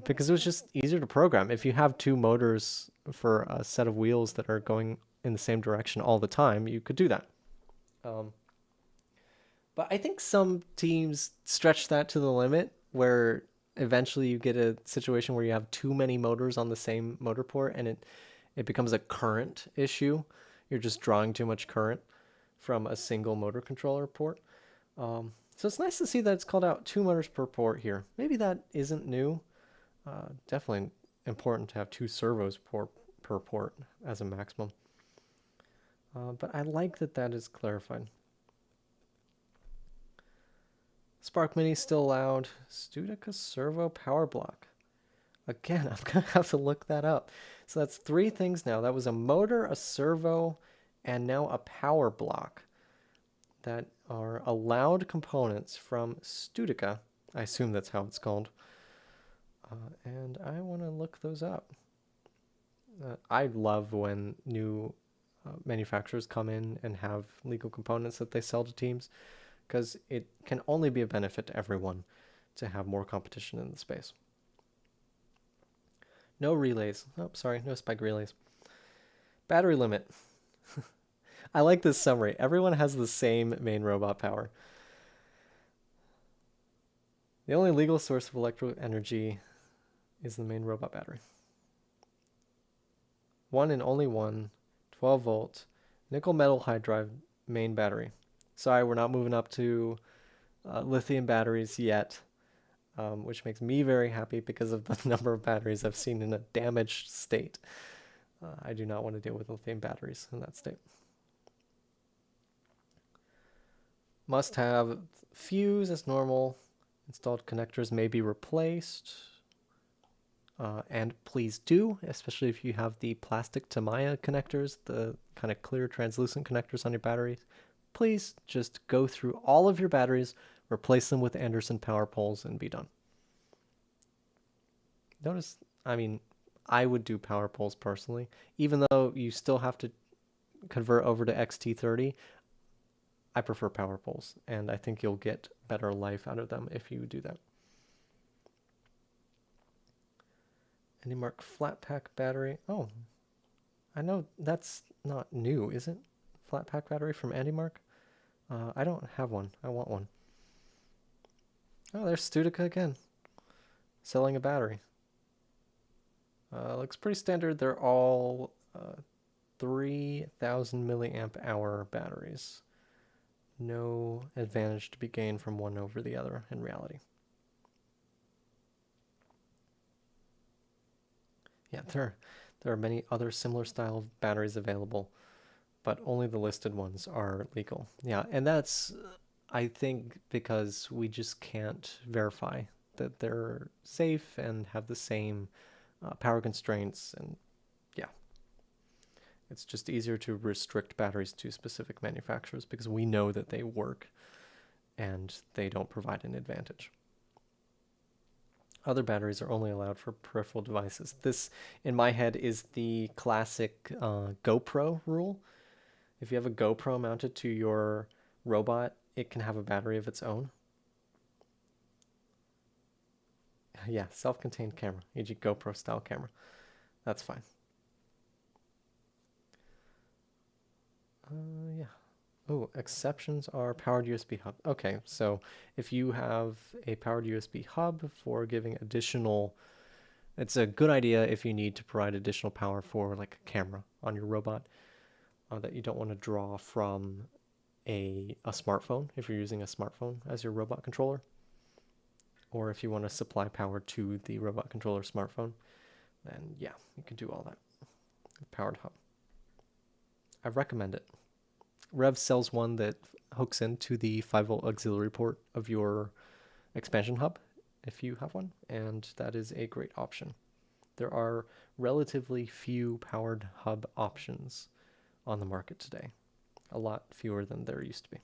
Because it was just easier to program. If you have two motors for a set of wheels that are going in the same direction all the time, you could do that. But I think some teams stretch that to the limit where eventually you get a situation where you have too many motors on the same motor port, and it becomes a current issue. You're just drawing too much current from a single motor controller port. So it's nice to see that it's called out 2 motors per port here. Maybe that isn't new. Definitely important to have 2 servos per port as a maximum. But I like that that is clarified. Spark Mini still allowed. Studica servo power block. Again, I'm going to have to look that up. So that's 3 things now. That was a motor, a servo, and now a power block that are allowed components from Studica. I assume that's how it's called. And I want to look those up. I love when new manufacturers come in and have legal components that they sell to teams, because it can only be a benefit to everyone to have more competition in the space. No relays. Oh, sorry, no spike relays. Battery limit. I like this summary. Everyone has the same main robot power. The only legal source of electrical energy is the main robot battery. One and only one, 12 volt, nickel metal hydride main battery. Sorry, we're not moving up to lithium batteries yet, which makes me very happy because of the number of batteries I've seen in a damaged state. I do not want to deal with lithium batteries in that state. Must have fuse as normal. Installed connectors may be replaced. And please do, especially if you have the plastic Tamiya connectors, the kind of clear translucent connectors on your batteries. Please just go through all of your batteries, replace them with Anderson power poles, and be done. Notice, I mean, I would do power poles personally, even though you still have to convert over to XT30. I prefer power poles, and I think you'll get better life out of them if you do that. AndyMark flat pack battery. Oh, I know that's not new, is it? Flat pack battery from AndyMark? I don't have one. I want one. Oh, there's Studica again. Selling a battery. Looks pretty standard. They're all 3,000 milliamp hour batteries. No advantage to be gained from one over the other in reality. Yeah, there are many other similar style batteries available, but only the listed ones are legal. Yeah, and that's, I think, because we just can't verify that they're safe and have the same power constraints, and yeah. It's just easier to restrict batteries to specific manufacturers because we know that they work and they don't provide an advantage. Other batteries are only allowed for peripheral devices. This, in my head, is the classic GoPro rule. If you have a GoPro mounted to your robot, it can have a battery of its own. Yeah, self-contained camera, e.g. GoPro style camera. That's fine. Yeah. Oh, exceptions are powered USB hub. Okay, so if you have a powered USB hub for giving additional, it's a good idea if you need to provide additional power for like a camera on your robot that you don't want to draw from a smartphone if you're using a smartphone as your robot controller, or if you want to supply power to the robot controller smartphone, then yeah, you can do all that. Powered hub. I recommend it. Rev sells one that hooks into the 5-volt auxiliary port of your expansion hub if you have one, and that is a great option. There are relatively few powered hub options on the market today, a lot fewer than there used to be.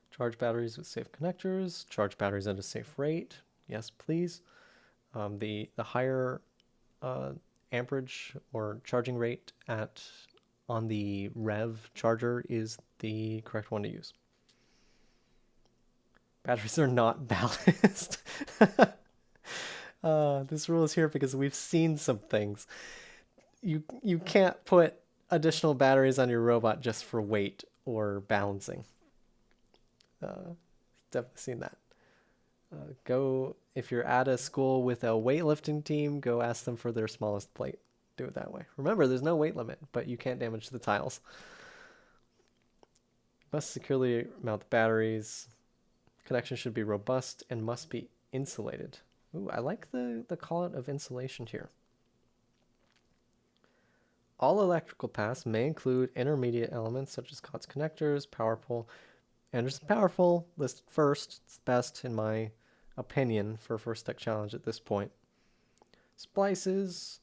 Charge batteries with safe connectors, charge batteries at a safe rate. Yes, please. The higher amperage or charging rate on the rev charger is the correct one to use. Batteries are not ballast. This rule is here because we've seen some things. You can't put additional batteries on your robot just for weight or balancing. Definitely seen that. If you're at a school with a weightlifting team, go ask them for their smallest plate. Do it that way. Remember, there's no weight limit, but you can't damage the tiles. Must securely mount the batteries. Connection should be robust and must be insulated. Ooh, I like the call out of insulation here. All electrical paths may include intermediate elements such as COTS connectors, power pole. Anderson Powerful listed first. It's best in my opinion for first tech challenge at this point. Splices,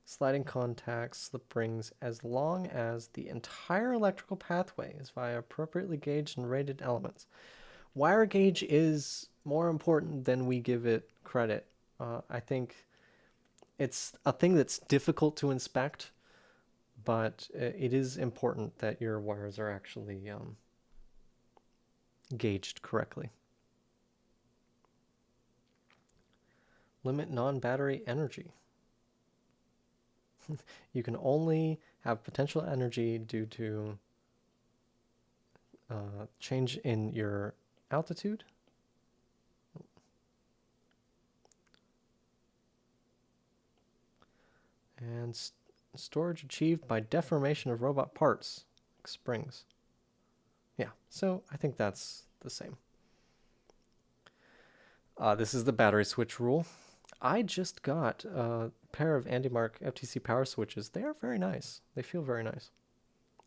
sliding contacts, slip rings, as long as the entire electrical pathway is via appropriately gauged and rated elements. Wire gauge is more important than we give it credit. I think it's a thing that's difficult to inspect, but it is important that your wires are actually gauged correctly. Limit non-battery energy. You can only have potential energy due to change in your altitude. And storage achieved by deformation of robot parts, like springs. Yeah, so I think that's the same. This is the battery switch rule. I just got a pair of AndyMark FTC power switches. They are very nice. They feel very nice.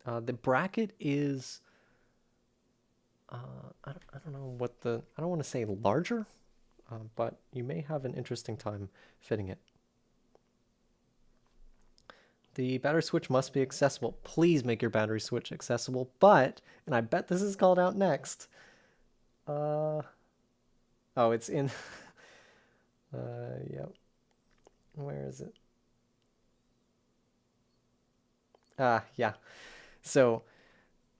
The bracket is, I don't know what I don't want to say larger, but you may have an interesting time fitting it. The battery switch must be accessible. Please make your battery switch accessible, but, and I bet this is called out next. Oh, it's in, yep. Where is it? Yeah. So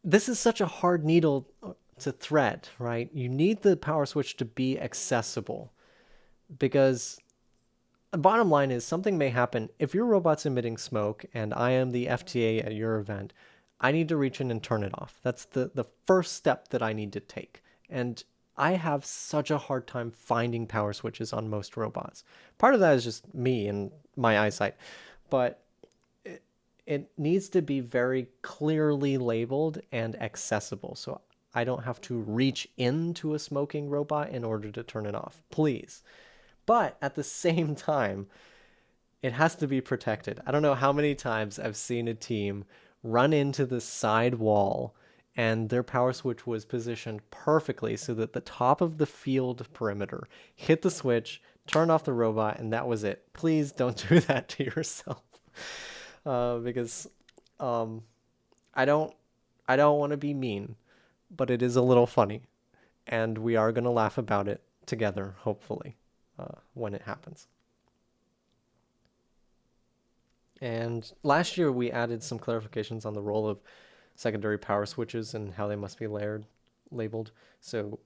this is such a hard needle to thread, right? You need the power switch to be accessible because the bottom line is something may happen. If your robot's emitting smoke and I am the FTA at your event, I need to reach in and turn it off. That's the first step that I need to take. And I have such a hard time finding power switches on most robots. Part of that is just me and my eyesight, but it needs to be very clearly labeled and accessible. So I don't have to reach into a smoking robot in order to turn it off, please. But at the same time, it has to be protected. I don't know how many times I've seen a team run into the side wall and their power switch was positioned perfectly so that the top of the field perimeter hit the switch, turned off the robot, and that was it. Please don't do that to yourself. Because I don't want to be mean, but it is a little funny. And we are going to laugh about it together, hopefully, when it happens. And last year we added some clarifications on the role of secondary power switches and how they must be labeled. So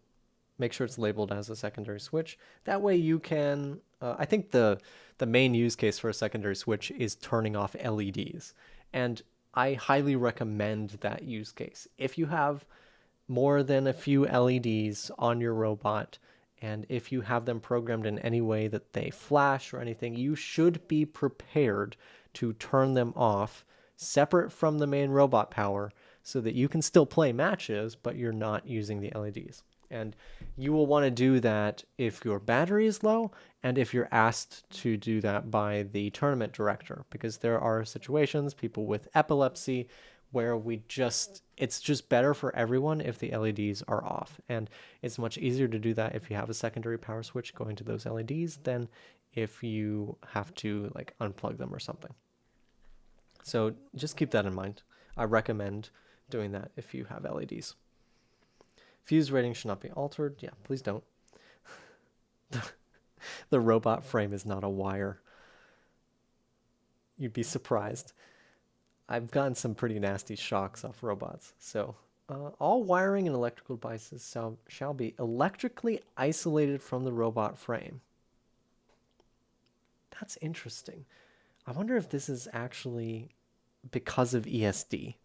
make sure it's labeled as a secondary switch. That way you can, I think the main use case for a secondary switch is turning off LEDs. And I highly recommend that use case. If you have more than a few LEDs on your robot, and if you have them programmed in any way that they flash or anything, you should be prepared to turn them off separate from the main robot power so that you can still play matches, but you're not using the LEDs. And you will want to do that if your battery is low and if you're asked to do that by the tournament director, because there are situations, people with epilepsy, where it's just better for everyone if the LEDs are off. And it's much easier to do that if you have a secondary power switch going to those LEDs than if you have to like unplug them or something. So just keep that in mind. I recommend doing that if you have LEDs. Fuse rating should not be altered. Yeah, please don't. The robot frame is not a wire. you'd be surprised. I've gotten some pretty nasty shocks off robots. So, all wiring and electrical devices shall be electrically isolated from the robot frame. That's interesting. I wonder if this is actually because of ESD.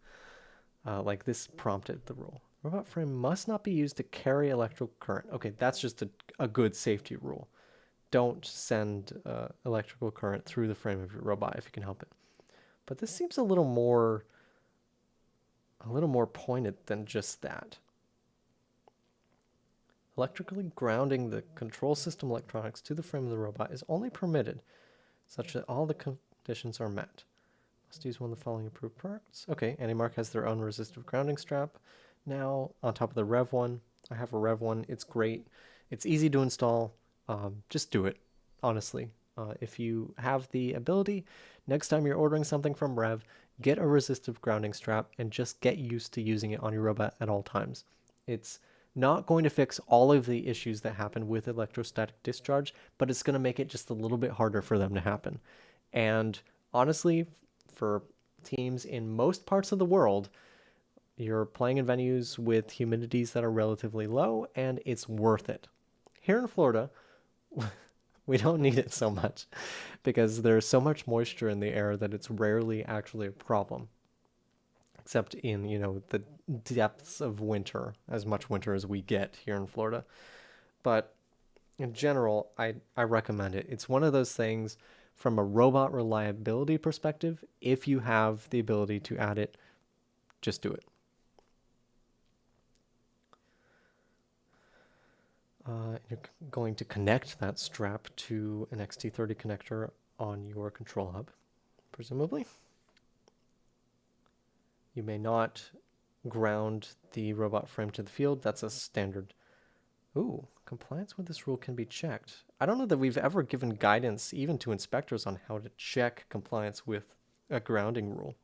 Like this prompted the rule. Robot frame must not be used to carry electrical current. Okay, that's just a good safety rule. Don't send electrical current through the frame of your robot if you can help it. But this seems a little more pointed than just that. Electrically grounding the control system electronics to the frame of the robot is only permitted such that all the conditions are met. Must use one of the following approved products. Okay, AndyMark has their own resistive grounding strap. Now, on top of the Rev one, I have a Rev one. It's great. It's easy to install. Just do it, honestly. If you have the ability, next time you're ordering something from Rev, get a resistive grounding strap and just get used to using it on your robot at all times. It's not going to fix all of the issues that happen with electrostatic discharge, but it's going to make it just a little bit harder for them to happen. And honestly, for teams in most parts of the world, you're playing in venues with humidities that are relatively low, and it's worth it. Here in Florida, we don't need it so much because there's so much moisture in the air that it's rarely actually a problem. Except in, the depths of winter, as much winter as we get here in Florida. But in general, I recommend it. It's one of those things from a robot reliability perspective. If you have the ability to add it, just do it. You're going to connect that strap to an XT30 connector on your control hub, presumably. You may not ground the robot frame to the field. That's a standard. Ooh, compliance with this rule can be checked. I don't know that we've ever given guidance even to inspectors on how to check compliance with a grounding rule.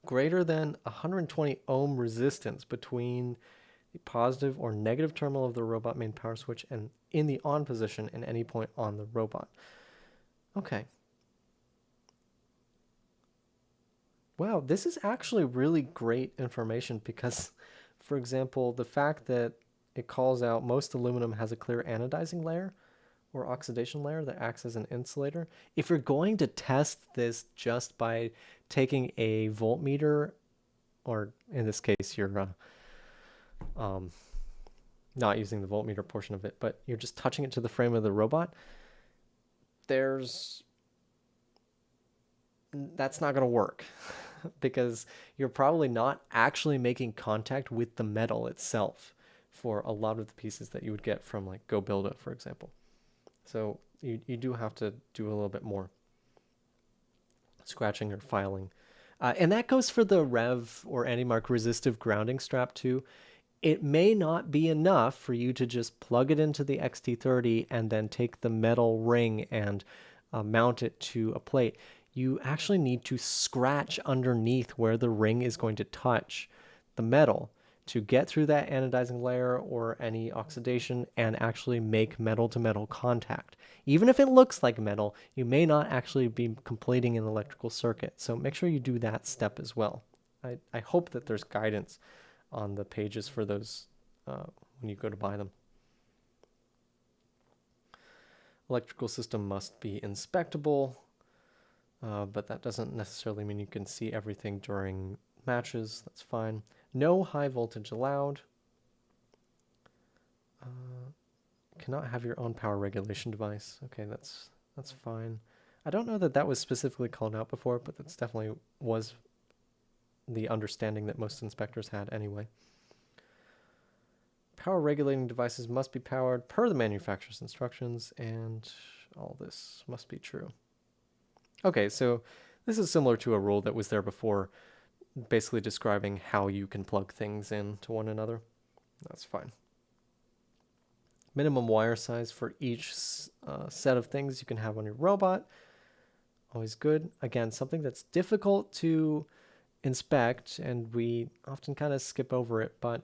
Greater than 120 ohm resistance between the positive or negative terminal of the robot main power switch and in the on position at any point on the robot. Okay. Wow, this is actually really great information because, for example, the fact that it calls out most aluminum has a clear anodizing layer or oxidation layer that acts as an insulator. If you're going to test this just by taking a voltmeter, or in this case, you're not using the voltmeter portion of it, but you're just touching it to the frame of the robot, that's not going to work because you're probably not actually making contact with the metal itself for a lot of the pieces that you would get from like Go Builda, for example. So you do have to do a little bit more scratching or filing. And that goes for the Rev or AndyMark resistive grounding strap too. It may not be enough for you to just plug it into the XT30 and then take the metal ring and mount it to a plate. You actually need to scratch underneath where the ring is going to touch the metal to get through that anodizing layer or any oxidation and actually make metal-to-metal contact. Even if it looks like metal, you may not actually be completing an electrical circuit. So make sure you do that step as well. I hope that there's guidance on the pages for those when you go to buy them. Electrical system must be inspectable, but that doesn't necessarily mean you can see everything during matches. That's fine. No high voltage allowed. Cannot have your own power regulation device. Okay, that's fine. I don't know that that was specifically called out before, but that's definitely was the understanding that most inspectors had anyway. Power regulating devices must be powered per the manufacturer's instructions, and all this must be true. Okay, so this is similar to a rule that was there before, basically describing how you can plug things in to one another. That's fine. Minimum wire size for each set of things you can have on your robot. Always good. Again, something that's difficult to inspect, and we often kind of skip over it, but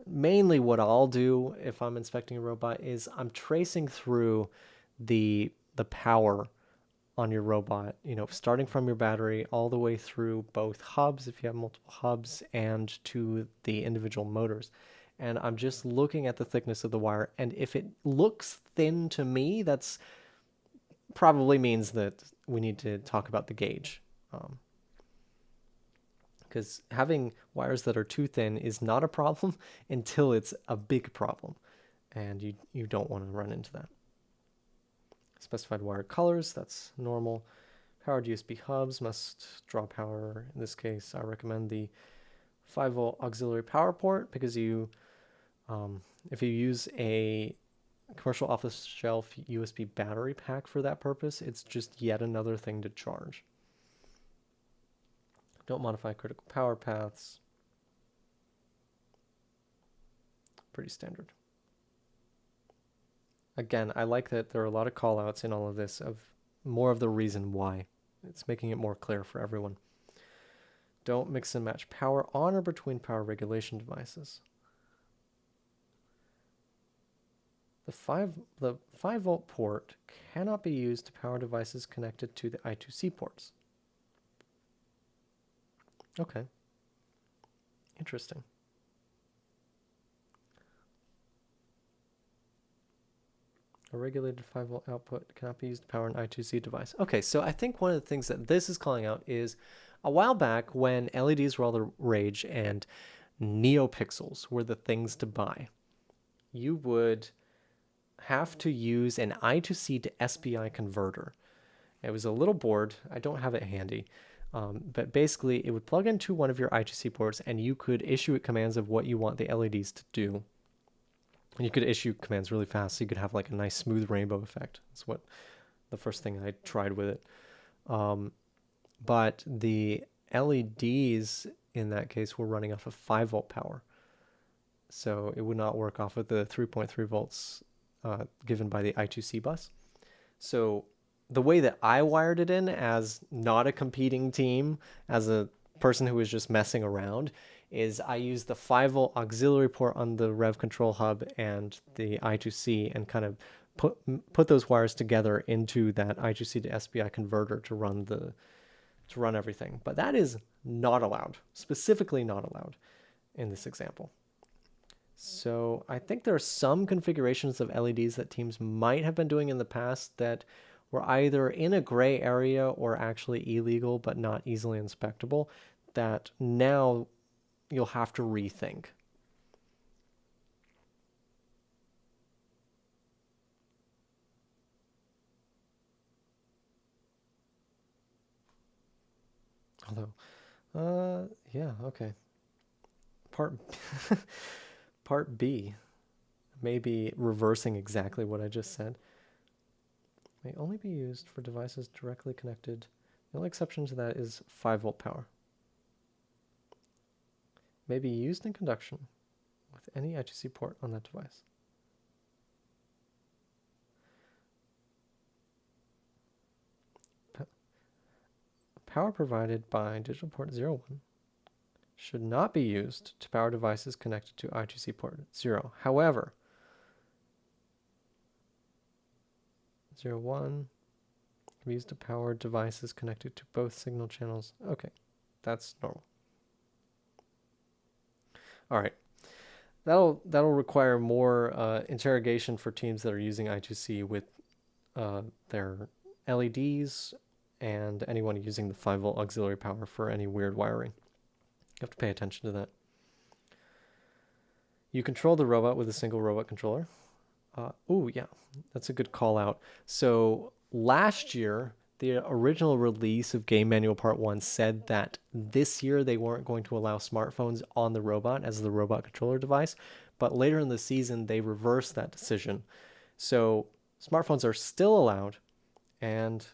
mainly what I'll do if I'm inspecting a robot is I'm tracing through the power on your robot, you know, starting from your battery all the way through both hubs, if you have multiple hubs, and to the individual motors. And I'm just looking at the thickness of the wire, and if it looks thin to me, that's probably means that we need to talk about the gauge. Because having wires that are too thin is not a problem until it's a big problem, and you don't want to run into that. Specified wire colors, that's normal. Powered USB hubs must draw power. In this case, I recommend the 5-volt auxiliary power port because if you use a commercial off-the-shelf USB battery pack for that purpose, it's just yet another thing to charge. Don't modify critical power paths. Pretty standard. Again, I like that there are a lot of call-outs in all of this of more of the reason why. It's making it more clear for everyone. Don't mix and match power on or between power regulation devices. The 5-volt port cannot be used to power devices connected to the I2C ports. Okay. Interesting. A regulated 5-volt output cannot be used to power an I2C device. Okay, so I think one of the things that this is calling out is a while back when LEDs were all the rage and neopixels were the things to buy, you would have to use an I2C to SPI converter. It was a little board. I don't have it handy. But basically, it would plug into one of your I2C ports, and you could issue it commands of what you want the LEDs to do. And you could issue commands really fast, so you could have like a nice smooth rainbow effect. That's what the first thing I tried with it. But the LEDs in that case were running off of 5-volt power, so it would not work off of the 3.3 volts given by the I2C bus. So the way that I wired it in as not a competing team, as a person who was just messing around, is I used the 5-volt auxiliary port on the rev control hub and the I2C and kind of put those wires together into that I2C to SPI converter to run everything. But that is not allowed, specifically not allowed in this example. So I think there are some configurations of LEDs that teams might have been doing in the past that were either in a gray area or actually illegal but not easily inspectable, that now you'll have to rethink. Although, yeah, okay. Part B, maybe reversing exactly what I just said. May only be used for devices directly connected. The only exception to that is 5-volt power. May be used in conjunction with any I2C port on that device. Power provided by digital port 01 should not be used to power devices connected to I2C port 0. However, 01 can be used to power devices connected to both signal channels. Okay, that's normal. All right, that'll require more interrogation for teams that are using I2C with their LEDs and anyone using the 5-volt auxiliary power for any weird wiring. You have to pay attention to that. You control the robot with a single robot controller. Oh, yeah, that's a good call out. So last year, the original release of Game Manual Part 1 said that this year they weren't going to allow smartphones on the robot as the robot controller device, but later in the season, they reversed that decision. So smartphones are still allowed, and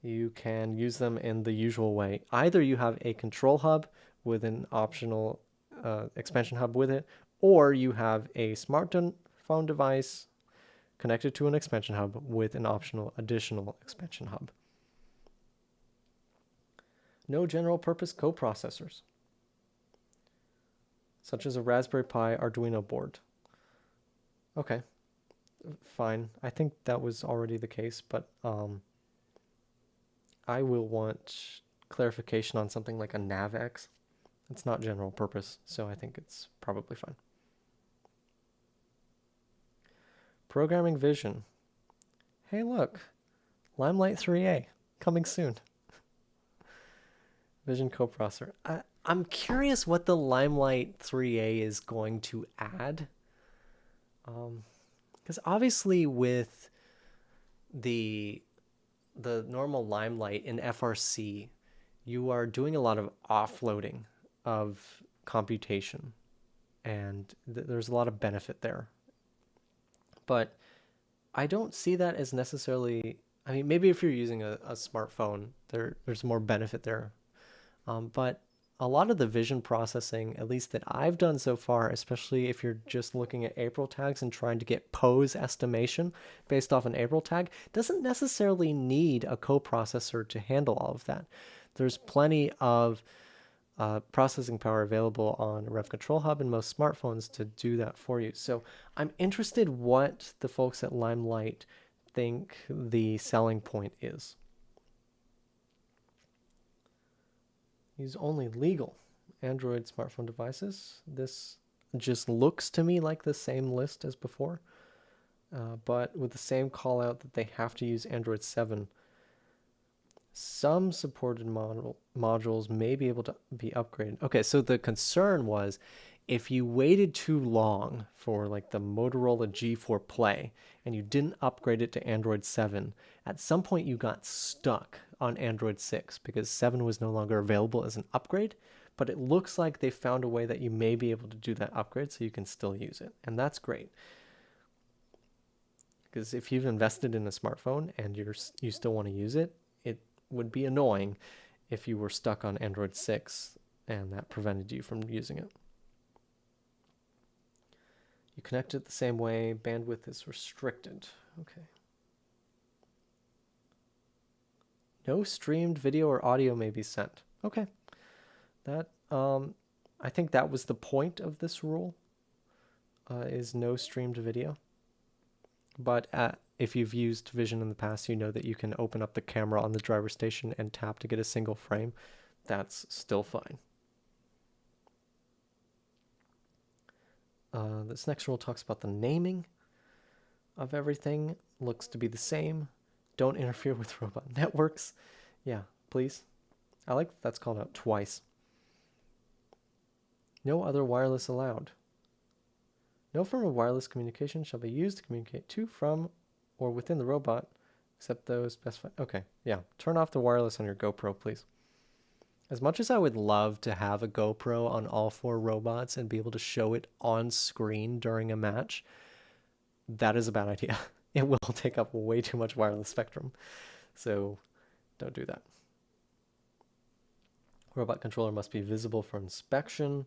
you can use them in the usual way. Either you have a control hub with an optional expansion hub with it, or you have a smartphone device connected to an expansion hub with an optional additional expansion hub. No general purpose coprocessors, such as a Raspberry Pi Arduino board. Okay, fine. I think that was already the case, but I will want clarification on something like a NavX. It's not general purpose, so I think it's probably fine. Programming vision. Hey, look, Limelight 3A coming soon. Vision coprocessor. I'm curious what the Limelight 3A is going to add. Because obviously with the normal Limelight in FRC, you are doing a lot of offloading of computation, and there's a lot of benefit there. But I don't see that as necessarily. I mean, maybe if you're using a smartphone, there's more benefit there. But a lot of the vision processing, at least that I've done so far, especially if you're just looking at April tags and trying to get pose estimation based off an April tag, doesn't necessarily need a coprocessor to handle all of that. There's plenty of processing power available on Rev Control Hub and most smartphones to do that for you. So I'm interested what the folks at Limelight think the selling point is. Use only legal Android smartphone devices. This just looks to me like the same list as before, but with the same call out that they have to use Android 7. Some supported modules may be able to be upgraded. Okay, so the concern was if you waited too long for like the Motorola G4 Play and you didn't upgrade it to Android 7, at some point you got stuck on Android 6 because 7 was no longer available as an upgrade, but it looks like they found a way that you may be able to do that upgrade so you can still use it, and that's great. Because if you've invested in a smartphone and you still want to use it, it would be annoying if you were stuck on Android 6 and that prevented you from using it. You connect it the same way, bandwidth is restricted. Okay. No streamed video or audio may be sent. Okay. That I think that was the point of this rule, is no streamed video. But if you've used Vision in the past, you know that you can open up the camera on the driver station and tap to get a single frame. That's still fine. This next rule talks about the naming of everything. Looks to be the same. Don't interfere with robot networks. Yeah, please. I like that's called out twice. No other wireless allowed. No form of wireless communication shall be used to communicate to, from, or within the robot, except those specified. Okay, yeah. Turn off the wireless on your GoPro, please. As much as I would love to have a GoPro on all 4 robots and be able to show it on screen during a match, that is a bad idea. It will take up way too much wireless spectrum. So don't do that. Robot controller must be visible for inspection,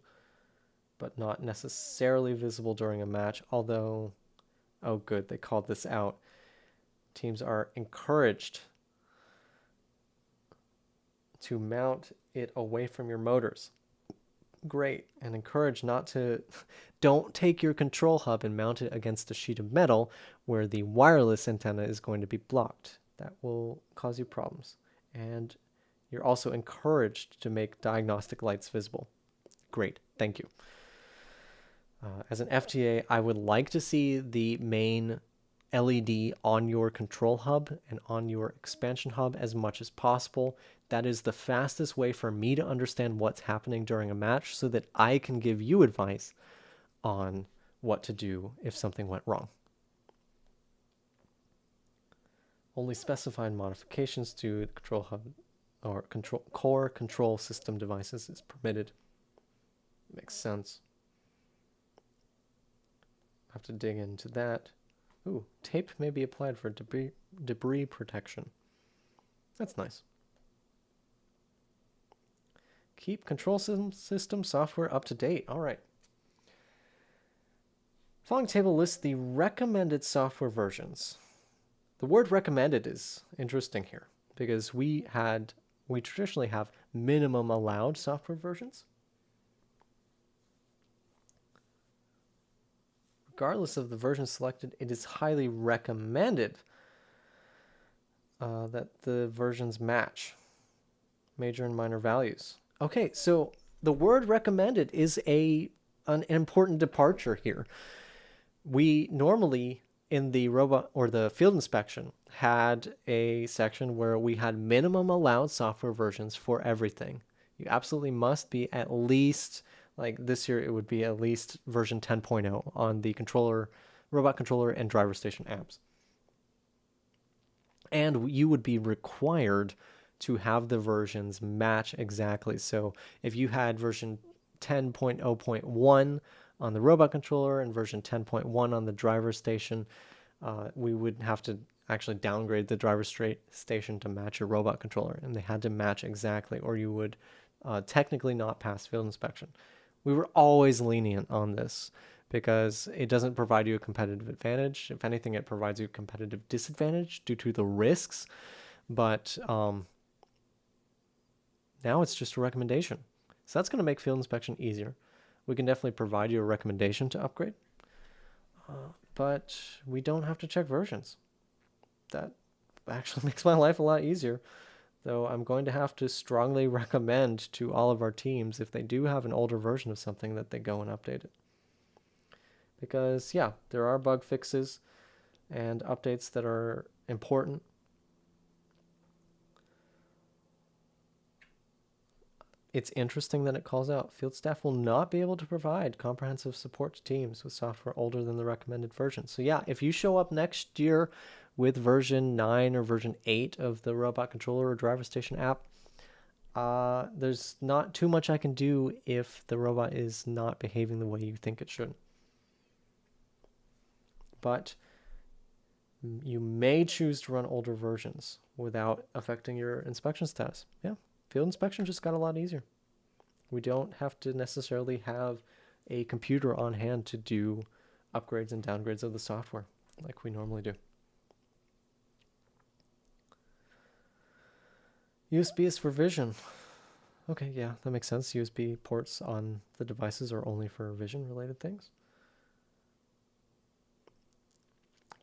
but not necessarily visible during a match, although, oh good, they called this out. Teams are encouraged to mount it away from your motors. Great. And encourage not to, don't take your control hub and mount it against a sheet of metal where the wireless antenna is going to be blocked. That will cause you problems. And you're also encouraged to make diagnostic lights visible. Great. Thank you. As an FTA, I would like to see the main LED on your control hub and on your expansion hub as much as possible. That is the fastest way for me to understand what's happening during a match so that I can give you advice on what to do if something went wrong. Only specified modifications to the control hub or core control system devices is permitted. Makes sense. Have to dig into that. Ooh, tape may be applied for debris protection. That's nice. Keep control system software up to date. All right. Following table lists the recommended software versions. The word recommended is interesting here because we traditionally have minimum allowed software versions. Regardless of the version selected, it is highly recommended that the versions match major and minor values. Okay, so the word recommended is an important departure here. We normally in the robot or the field inspection had a section where we had minimum allowed software versions for everything. You absolutely must be at least, like this year, it would be at least version 10.0 on the controller, robot controller, and driver station apps. And you would be required to have the versions match exactly. So if you had version 10.0.1 on the robot controller and version 10.1 on the driver station, we would have to actually downgrade the driver station to match your robot controller, and they had to match exactly, or you would technically not pass field inspection. We were always lenient on this because it doesn't provide you a competitive advantage. If anything, it provides you a competitive disadvantage due to the risks. But now it's just a recommendation. So that's going to make field inspection easier. We can definitely provide you a recommendation to upgrade, but we don't have to check versions. That actually makes my life a lot easier. Though I'm going to have to strongly recommend to all of our teams, if they do have an older version of something, that they go and update it. Because, yeah, there are bug fixes and updates that are important. It's interesting that it calls out field staff will not be able to provide comprehensive support to teams with software older than the recommended version. So yeah, if you show up next year with version 9 or version 8 of the robot controller or driver station app, there's not too much I can do if the robot is not behaving the way you think it should. But you may choose to run older versions without affecting your inspection status. Yeah, field inspection just got a lot easier. We don't have to necessarily have a computer on hand to do upgrades and downgrades of the software like we normally do. USB is for vision. Okay, yeah, that makes sense. USB ports on the devices are only for vision related things.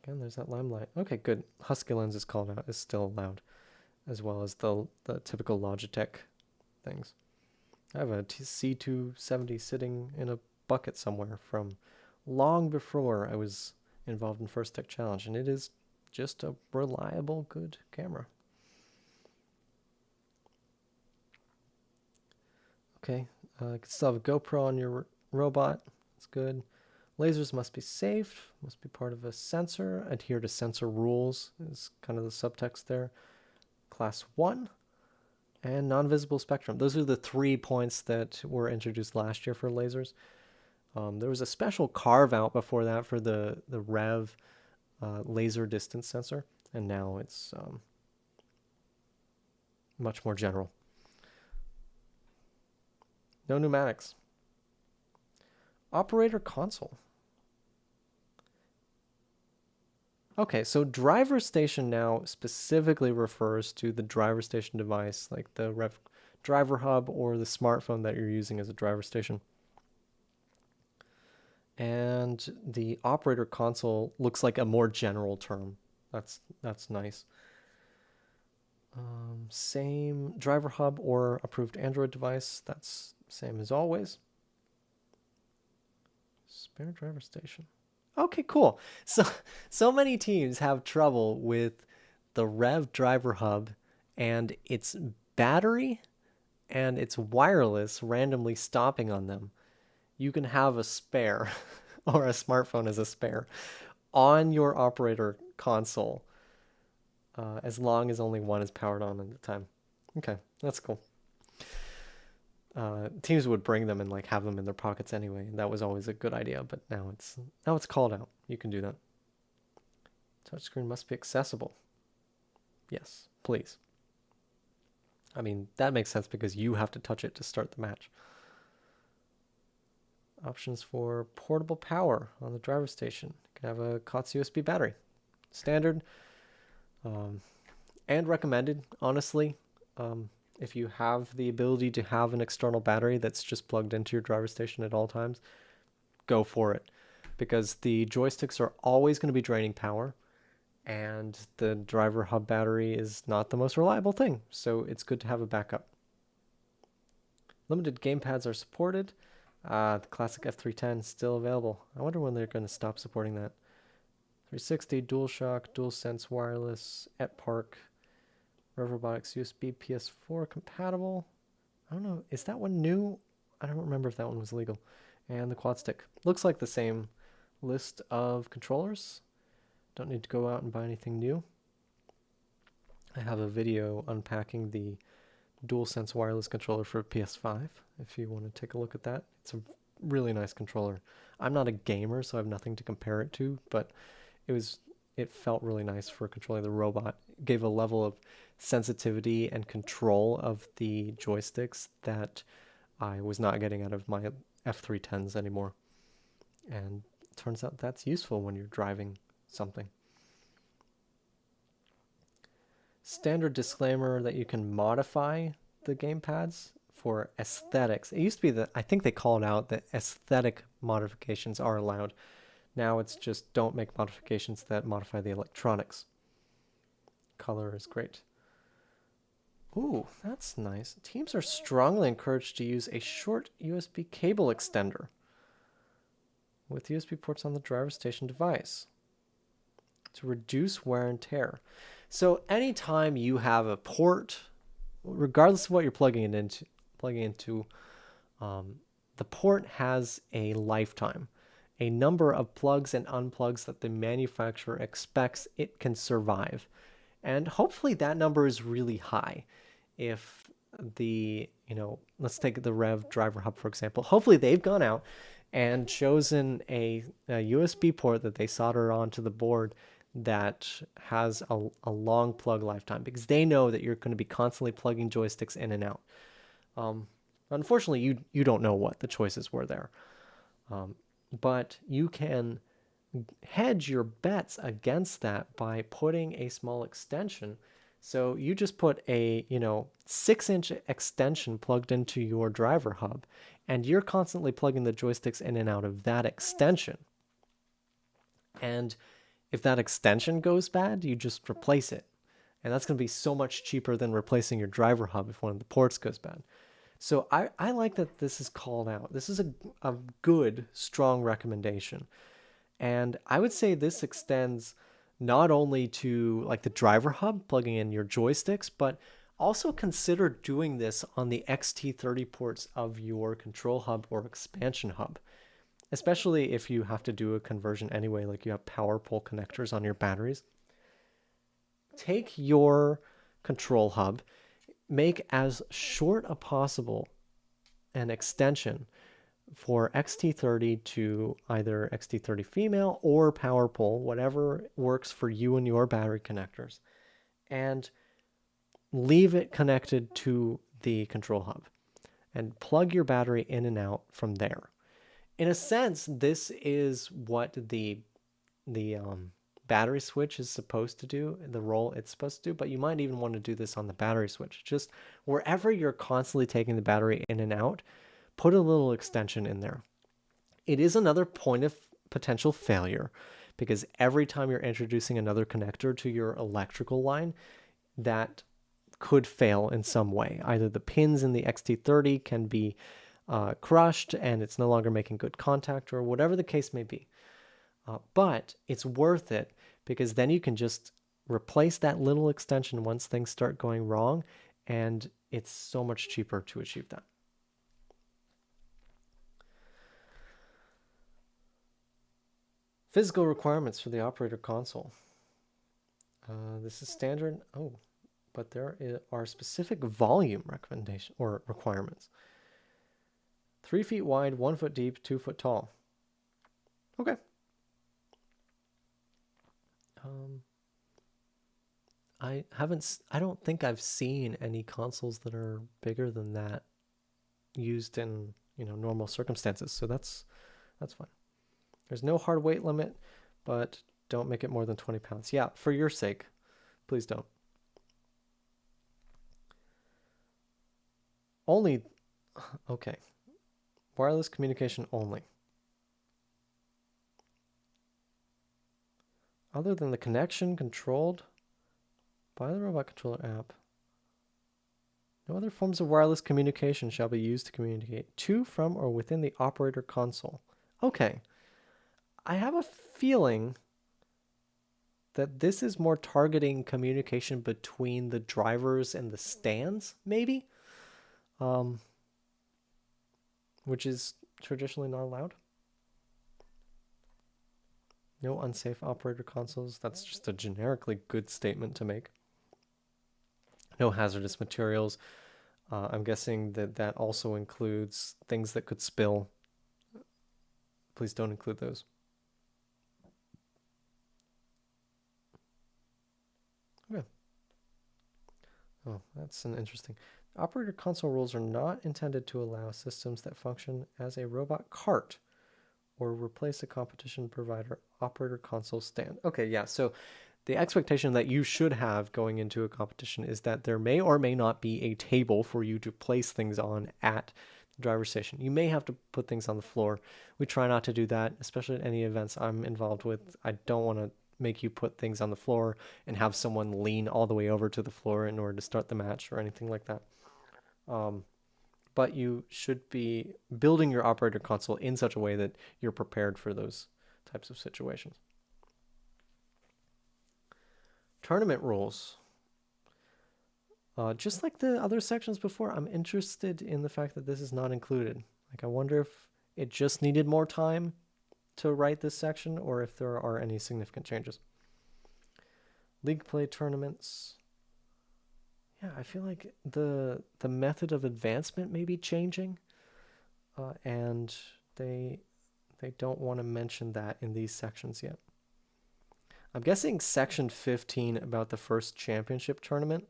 Again, there's that limelight. Okay, good. Husky lens is called out, is still allowed, as well as the typical Logitech things. I have a C270 sitting in a bucket somewhere from long before I was involved in First Tech Challenge, and it is just a reliable, good camera. Okay, you can still have a GoPro on your robot. That's good. Lasers must be safe, must be part of a sensor, adhere to sensor rules is kind of the subtext there. Class 1, and non-visible spectrum. Those are the 3 points that were introduced last year for lasers. There was a special carve out before that for the REV laser distance sensor, and now it's much more general. No pneumatics. Operator console. Okay, so driver station now specifically refers to the driver station device, like the REV driver hub or the smartphone that you're using as a driver station. And the operator console looks like a more general term. That's nice. Same driver hub or approved Android device. That's same as always. Spare driver station. Okay, cool. So many teams have trouble with the REV driver hub and its battery and its wireless randomly stopping on them. You can have a spare or a smartphone as a spare on your operator console as long as only one is powered on at the time. Okay, that's cool. Teams would bring them and like have them in their pockets anyway. That was always a good idea, but now it's called out. You can do that. Touchscreen must be accessible. Yes, please. I mean, that makes sense because you have to touch it to start the match. Options for portable power on the driver station. You can have a COTS USB battery. Standard and recommended, honestly. If you have the ability to have an external battery that's just plugged into your driver station at all times, go for it. Because the joysticks are always going to be draining power. and the driver hub battery is not the most reliable thing, so it's good to have a backup. Limited gamepads are supported. The classic F310 is still available. I wonder when they're going to stop supporting that. 360, DualShock, DualSense wireless, EtPark, RevRobotics USB PS4 compatible. I don't know. Is that one new? I don't remember if that one was legal. And the quad stick. Looks like the same list of controllers. Don't need to go out and buy anything new. I have a video unpacking the DualSense wireless controller for PS5 if you want to take a look at that. It's a really nice controller. I'm not a gamer, so I have nothing to compare it to, but it felt really nice for controlling the robot. It gave a level of sensitivity and control of the joysticks that I was not getting out of my F310s anymore. And it turns out that's useful when you're driving something. Standard disclaimer that you can modify the gamepads for aesthetics. It used to be that I think they called out that aesthetic modifications are allowed. Now it's just don't make modifications that modify the electronics. Color is great. Ooh, that's nice. Teams are strongly encouraged to use a short USB cable extender with USB ports on the driver station device to reduce wear and tear. So anytime you have a port, regardless of what you're plugging into, the port has a lifetime, a number of plugs and unplugs that the manufacturer expects it can survive. And hopefully that number is really high. If let's take the Rev driver hub, for example. Hopefully they've gone out and chosen a USB port that they solder onto the board that has a long plug lifetime, because they know that you're going to be constantly plugging joysticks in and out. Unfortunately, you don't know what the choices were there. But you can hedge your bets against that by putting a small extension. So you just put a 6-inch extension plugged into your driver hub, and you're constantly plugging the joysticks in and out of that extension. And if that extension goes bad, you just replace it. And that's going to be so much cheaper than replacing your driver hub if one of the ports goes bad. So I like that this is called out. This is a good, strong recommendation. And I would say this extends not only to like the driver hub, plugging in your joysticks, but also consider doing this on the XT30 ports of your control hub or expansion hub. Especially if you have to do a conversion anyway, like you have power pole connectors on your batteries. Take your control hub, make as short as possible an extension for XT30 to either XT30 female or power pole, whatever works for you and your battery connectors, and leave it connected to the control hub and plug your battery in and out from there. In a sense, this is what the battery switch is supposed to do, the role it's supposed to do, but you might even want to do this on the battery switch. Just wherever you're constantly taking the battery in and out, put a little extension in there. It is another point of potential failure, because every time you're introducing another connector to your electrical line, that could fail in some way. Either the pins in the XT30 can be crushed and it's no longer making good contact, or whatever the case may be. But it's worth it, because then you can just replace that little extension once things start going wrong, and it's so much cheaper to achieve that. Physical requirements for the operator console. This is standard. Oh, but there are specific volume recommendation or requirements. 3 feet wide, 1 foot deep, 2 foot tall. Okay. I don't think I've seen any consoles that are bigger than that used in, normal circumstances. So that's fine. There's no hard weight limit, but don't make it more than 20 pounds. Yeah, for your sake, please don't. Only, okay. Wireless communication only. other than the connection controlled by the robot controller app. No other forms of wireless communication shall be used to communicate to, from, or within the operator console. Okay. I have a feeling that this is more targeting communication between the drivers and the stands, maybe? Which is traditionally not allowed. No unsafe operator consoles. That's just a generically good statement to make. No hazardous materials. I'm guessing that that also includes things that could spill. Please don't include those. Okay. Oh, that's an interesting. Operator console rules are not intended to allow systems that function as a robot cart or replace a competition provider operator console stand. Okay, yeah, so the expectation that you should have going into a competition is that there may or may not be a table for you to place things on at the driver's station. You may have to put things on the floor. We try not to do that, especially at any events I'm involved with. I don't want to make you put things on the floor and have someone lean all the way over to the floor in order to start the match or anything like that. But you should be building your operator console in such a way that you're prepared for those types of situations. Tournament rules. Just like the other sections before, I'm interested in the fact that this is not included. Like, I wonder if it just needed more time to write this section or if there are any significant changes. League play tournaments. Yeah, I feel like the method of advancement may be changing, and they don't want to mention that in these sections yet. I'm guessing section 15 about the first championship tournament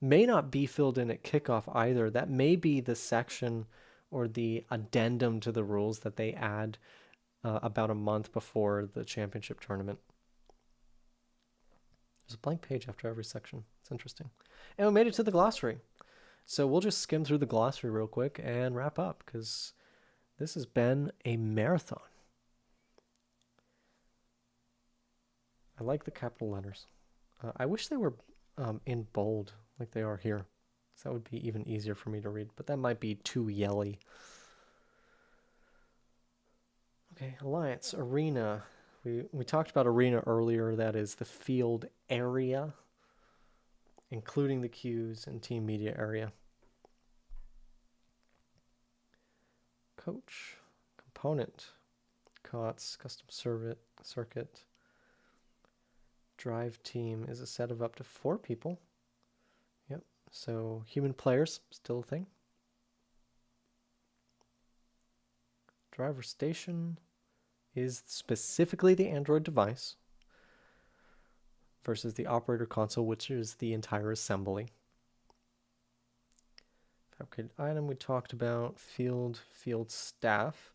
may not be filled in at kickoff either. That may be the section or the addendum to the rules that they add about a month before the championship tournament. There's a blank page after every section. It's interesting. And we made it to the glossary. So we'll just skim through the glossary real quick and wrap up because this has been a marathon. I like the capital letters. I wish they were in bold like they are here. So that would be even easier for me to read, but that might be too yelly. Okay, Alliance, Arena. We talked about Arena earlier. That is the field area, including the queues and team media area. Coach, component, COTS, custom circuit. Drive team is a set of up to 4 people. Yep, so human players, still a thing. Driver station is specifically the Android device versus the operator console, which is the entire assembly. Fabricated item we talked about. Field staff.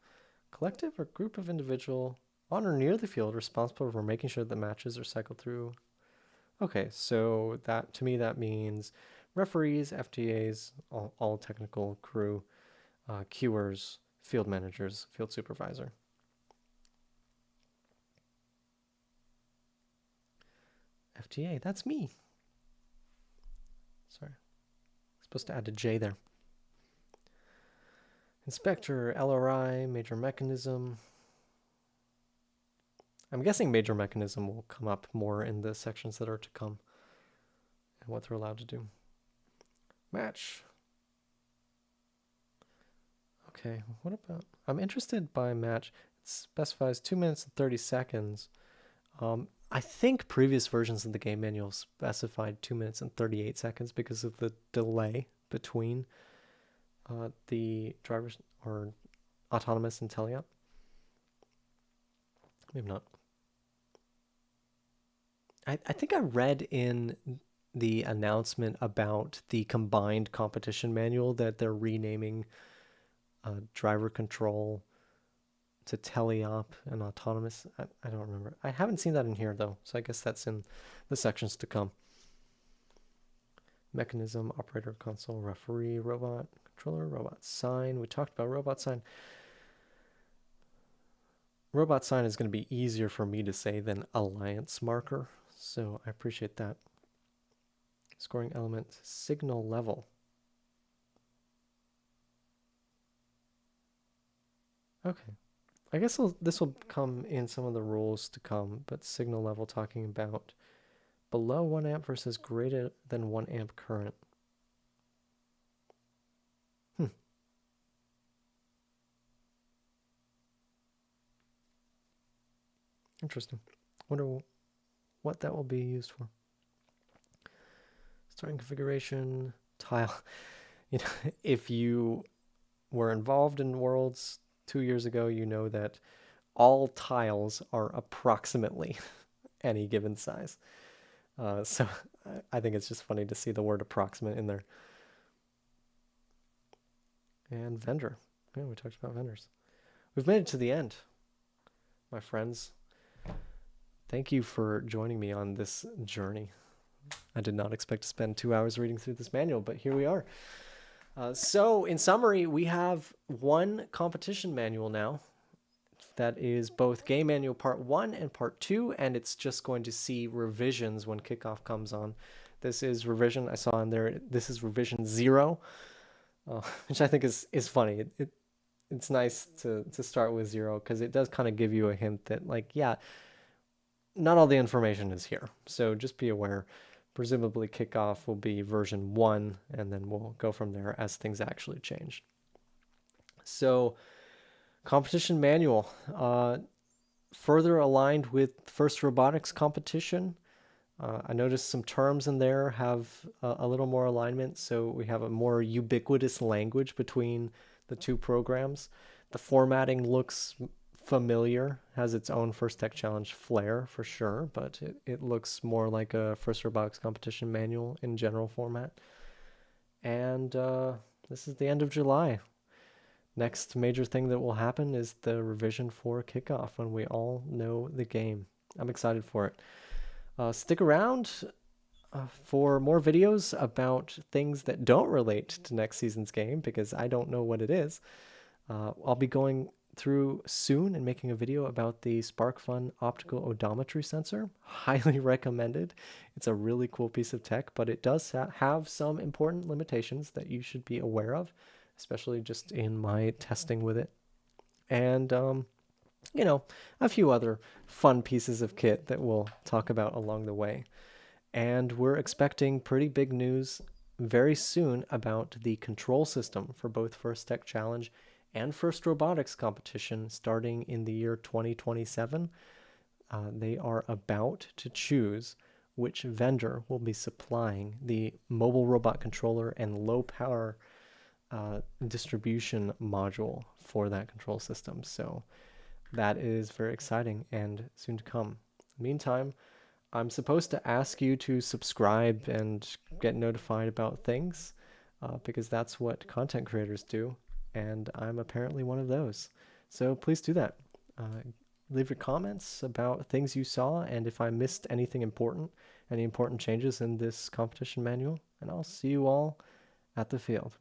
Collective or group of individual on or near the field responsible for making sure that matches are cycled through. Okay, so that to me that means referees, FTAs, all technical crew, queuers, field managers, field supervisor. FTA, that's me. Sorry. Supposed to add a J there. Inspector, LRI, major mechanism. I'm guessing major mechanism will come up more in the sections that are to come and what they're allowed to do. Match. Okay, what about... I'm interested by match. It specifies 2 minutes and 30 seconds. I think previous versions of the game manual specified 2 minutes and 38 seconds because of the delay between the drivers or autonomous and teleop. Maybe not. I think I read in the announcement about the combined competition manual that they're renaming driver control to teleop and autonomous. I don't remember. I haven't seen that in here though, so I guess that's in the sections to come. Mechanism, operator console, referee, robot, controller, robot sign. We talked about robot sign. robot sign is going to be easier for me to say than alliance marker, so I appreciate that. Scoring element, signal level. Okay. I guess this will come in some of the rules to come, but signal level talking about below 1 amp versus greater than 1 amp current. Interesting. Wonder what that will be used for. Starting configuration, tile. You know, if you were involved in Worlds 2 years ago, you know that all tiles are approximately any given size. So I think it's just funny to see the word approximate in there. And vendor. Yeah, we talked about vendors. We've made it to the end, my friends. Thank you for joining me on this journey. I did not expect to spend 2 hours reading through this manual, but here we are. So in summary, we have one competition manual now that is both game manual part 1 and part 2, and it's just going to see revisions when kickoff comes on. This is revision, I saw in there, this is revision 0, which I think is funny. It's nice to start with 0 because it does kind of give you a hint that, like, yeah, not all the information is here. So just be aware. Presumably kickoff will be version 1, and then we'll go from there as things actually change. So competition manual, further aligned with first robotics competition. I noticed some terms in there have a little more alignment, so we have a more ubiquitous language between the two programs. The formatting looks familiar, has its own First Tech Challenge flair for sure, but it looks more like a First Robotics competition manual in general format. And this is the end of July. Next major thing that will happen is the revision for kickoff when we all know the game. I'm excited for it. Stick around for more videos about things that don't relate to next season's game because I don't know what it is. I'll be going through soon and making a video about the SparkFun optical odometry sensor. Highly recommended. It's a really cool piece of tech, but it does have some important limitations that you should be aware of, especially just in my testing with it. And, you know, a few other fun pieces of kit that we'll talk about along the way. And we're expecting pretty big news very soon about the control system for both First Tech Challenge and First Robotics competition starting in the year 2027. They are about to choose which vendor will be supplying the mobile robot controller and low power distribution module for that control system. So that is very exciting and soon to come. Meantime, I'm supposed to ask you to subscribe and get notified about things because that's what content creators do. And I'm apparently one of those. So please do that. Leave your comments about things you saw and if I missed anything important, any important changes in this competition manual. And I'll see you all at the field.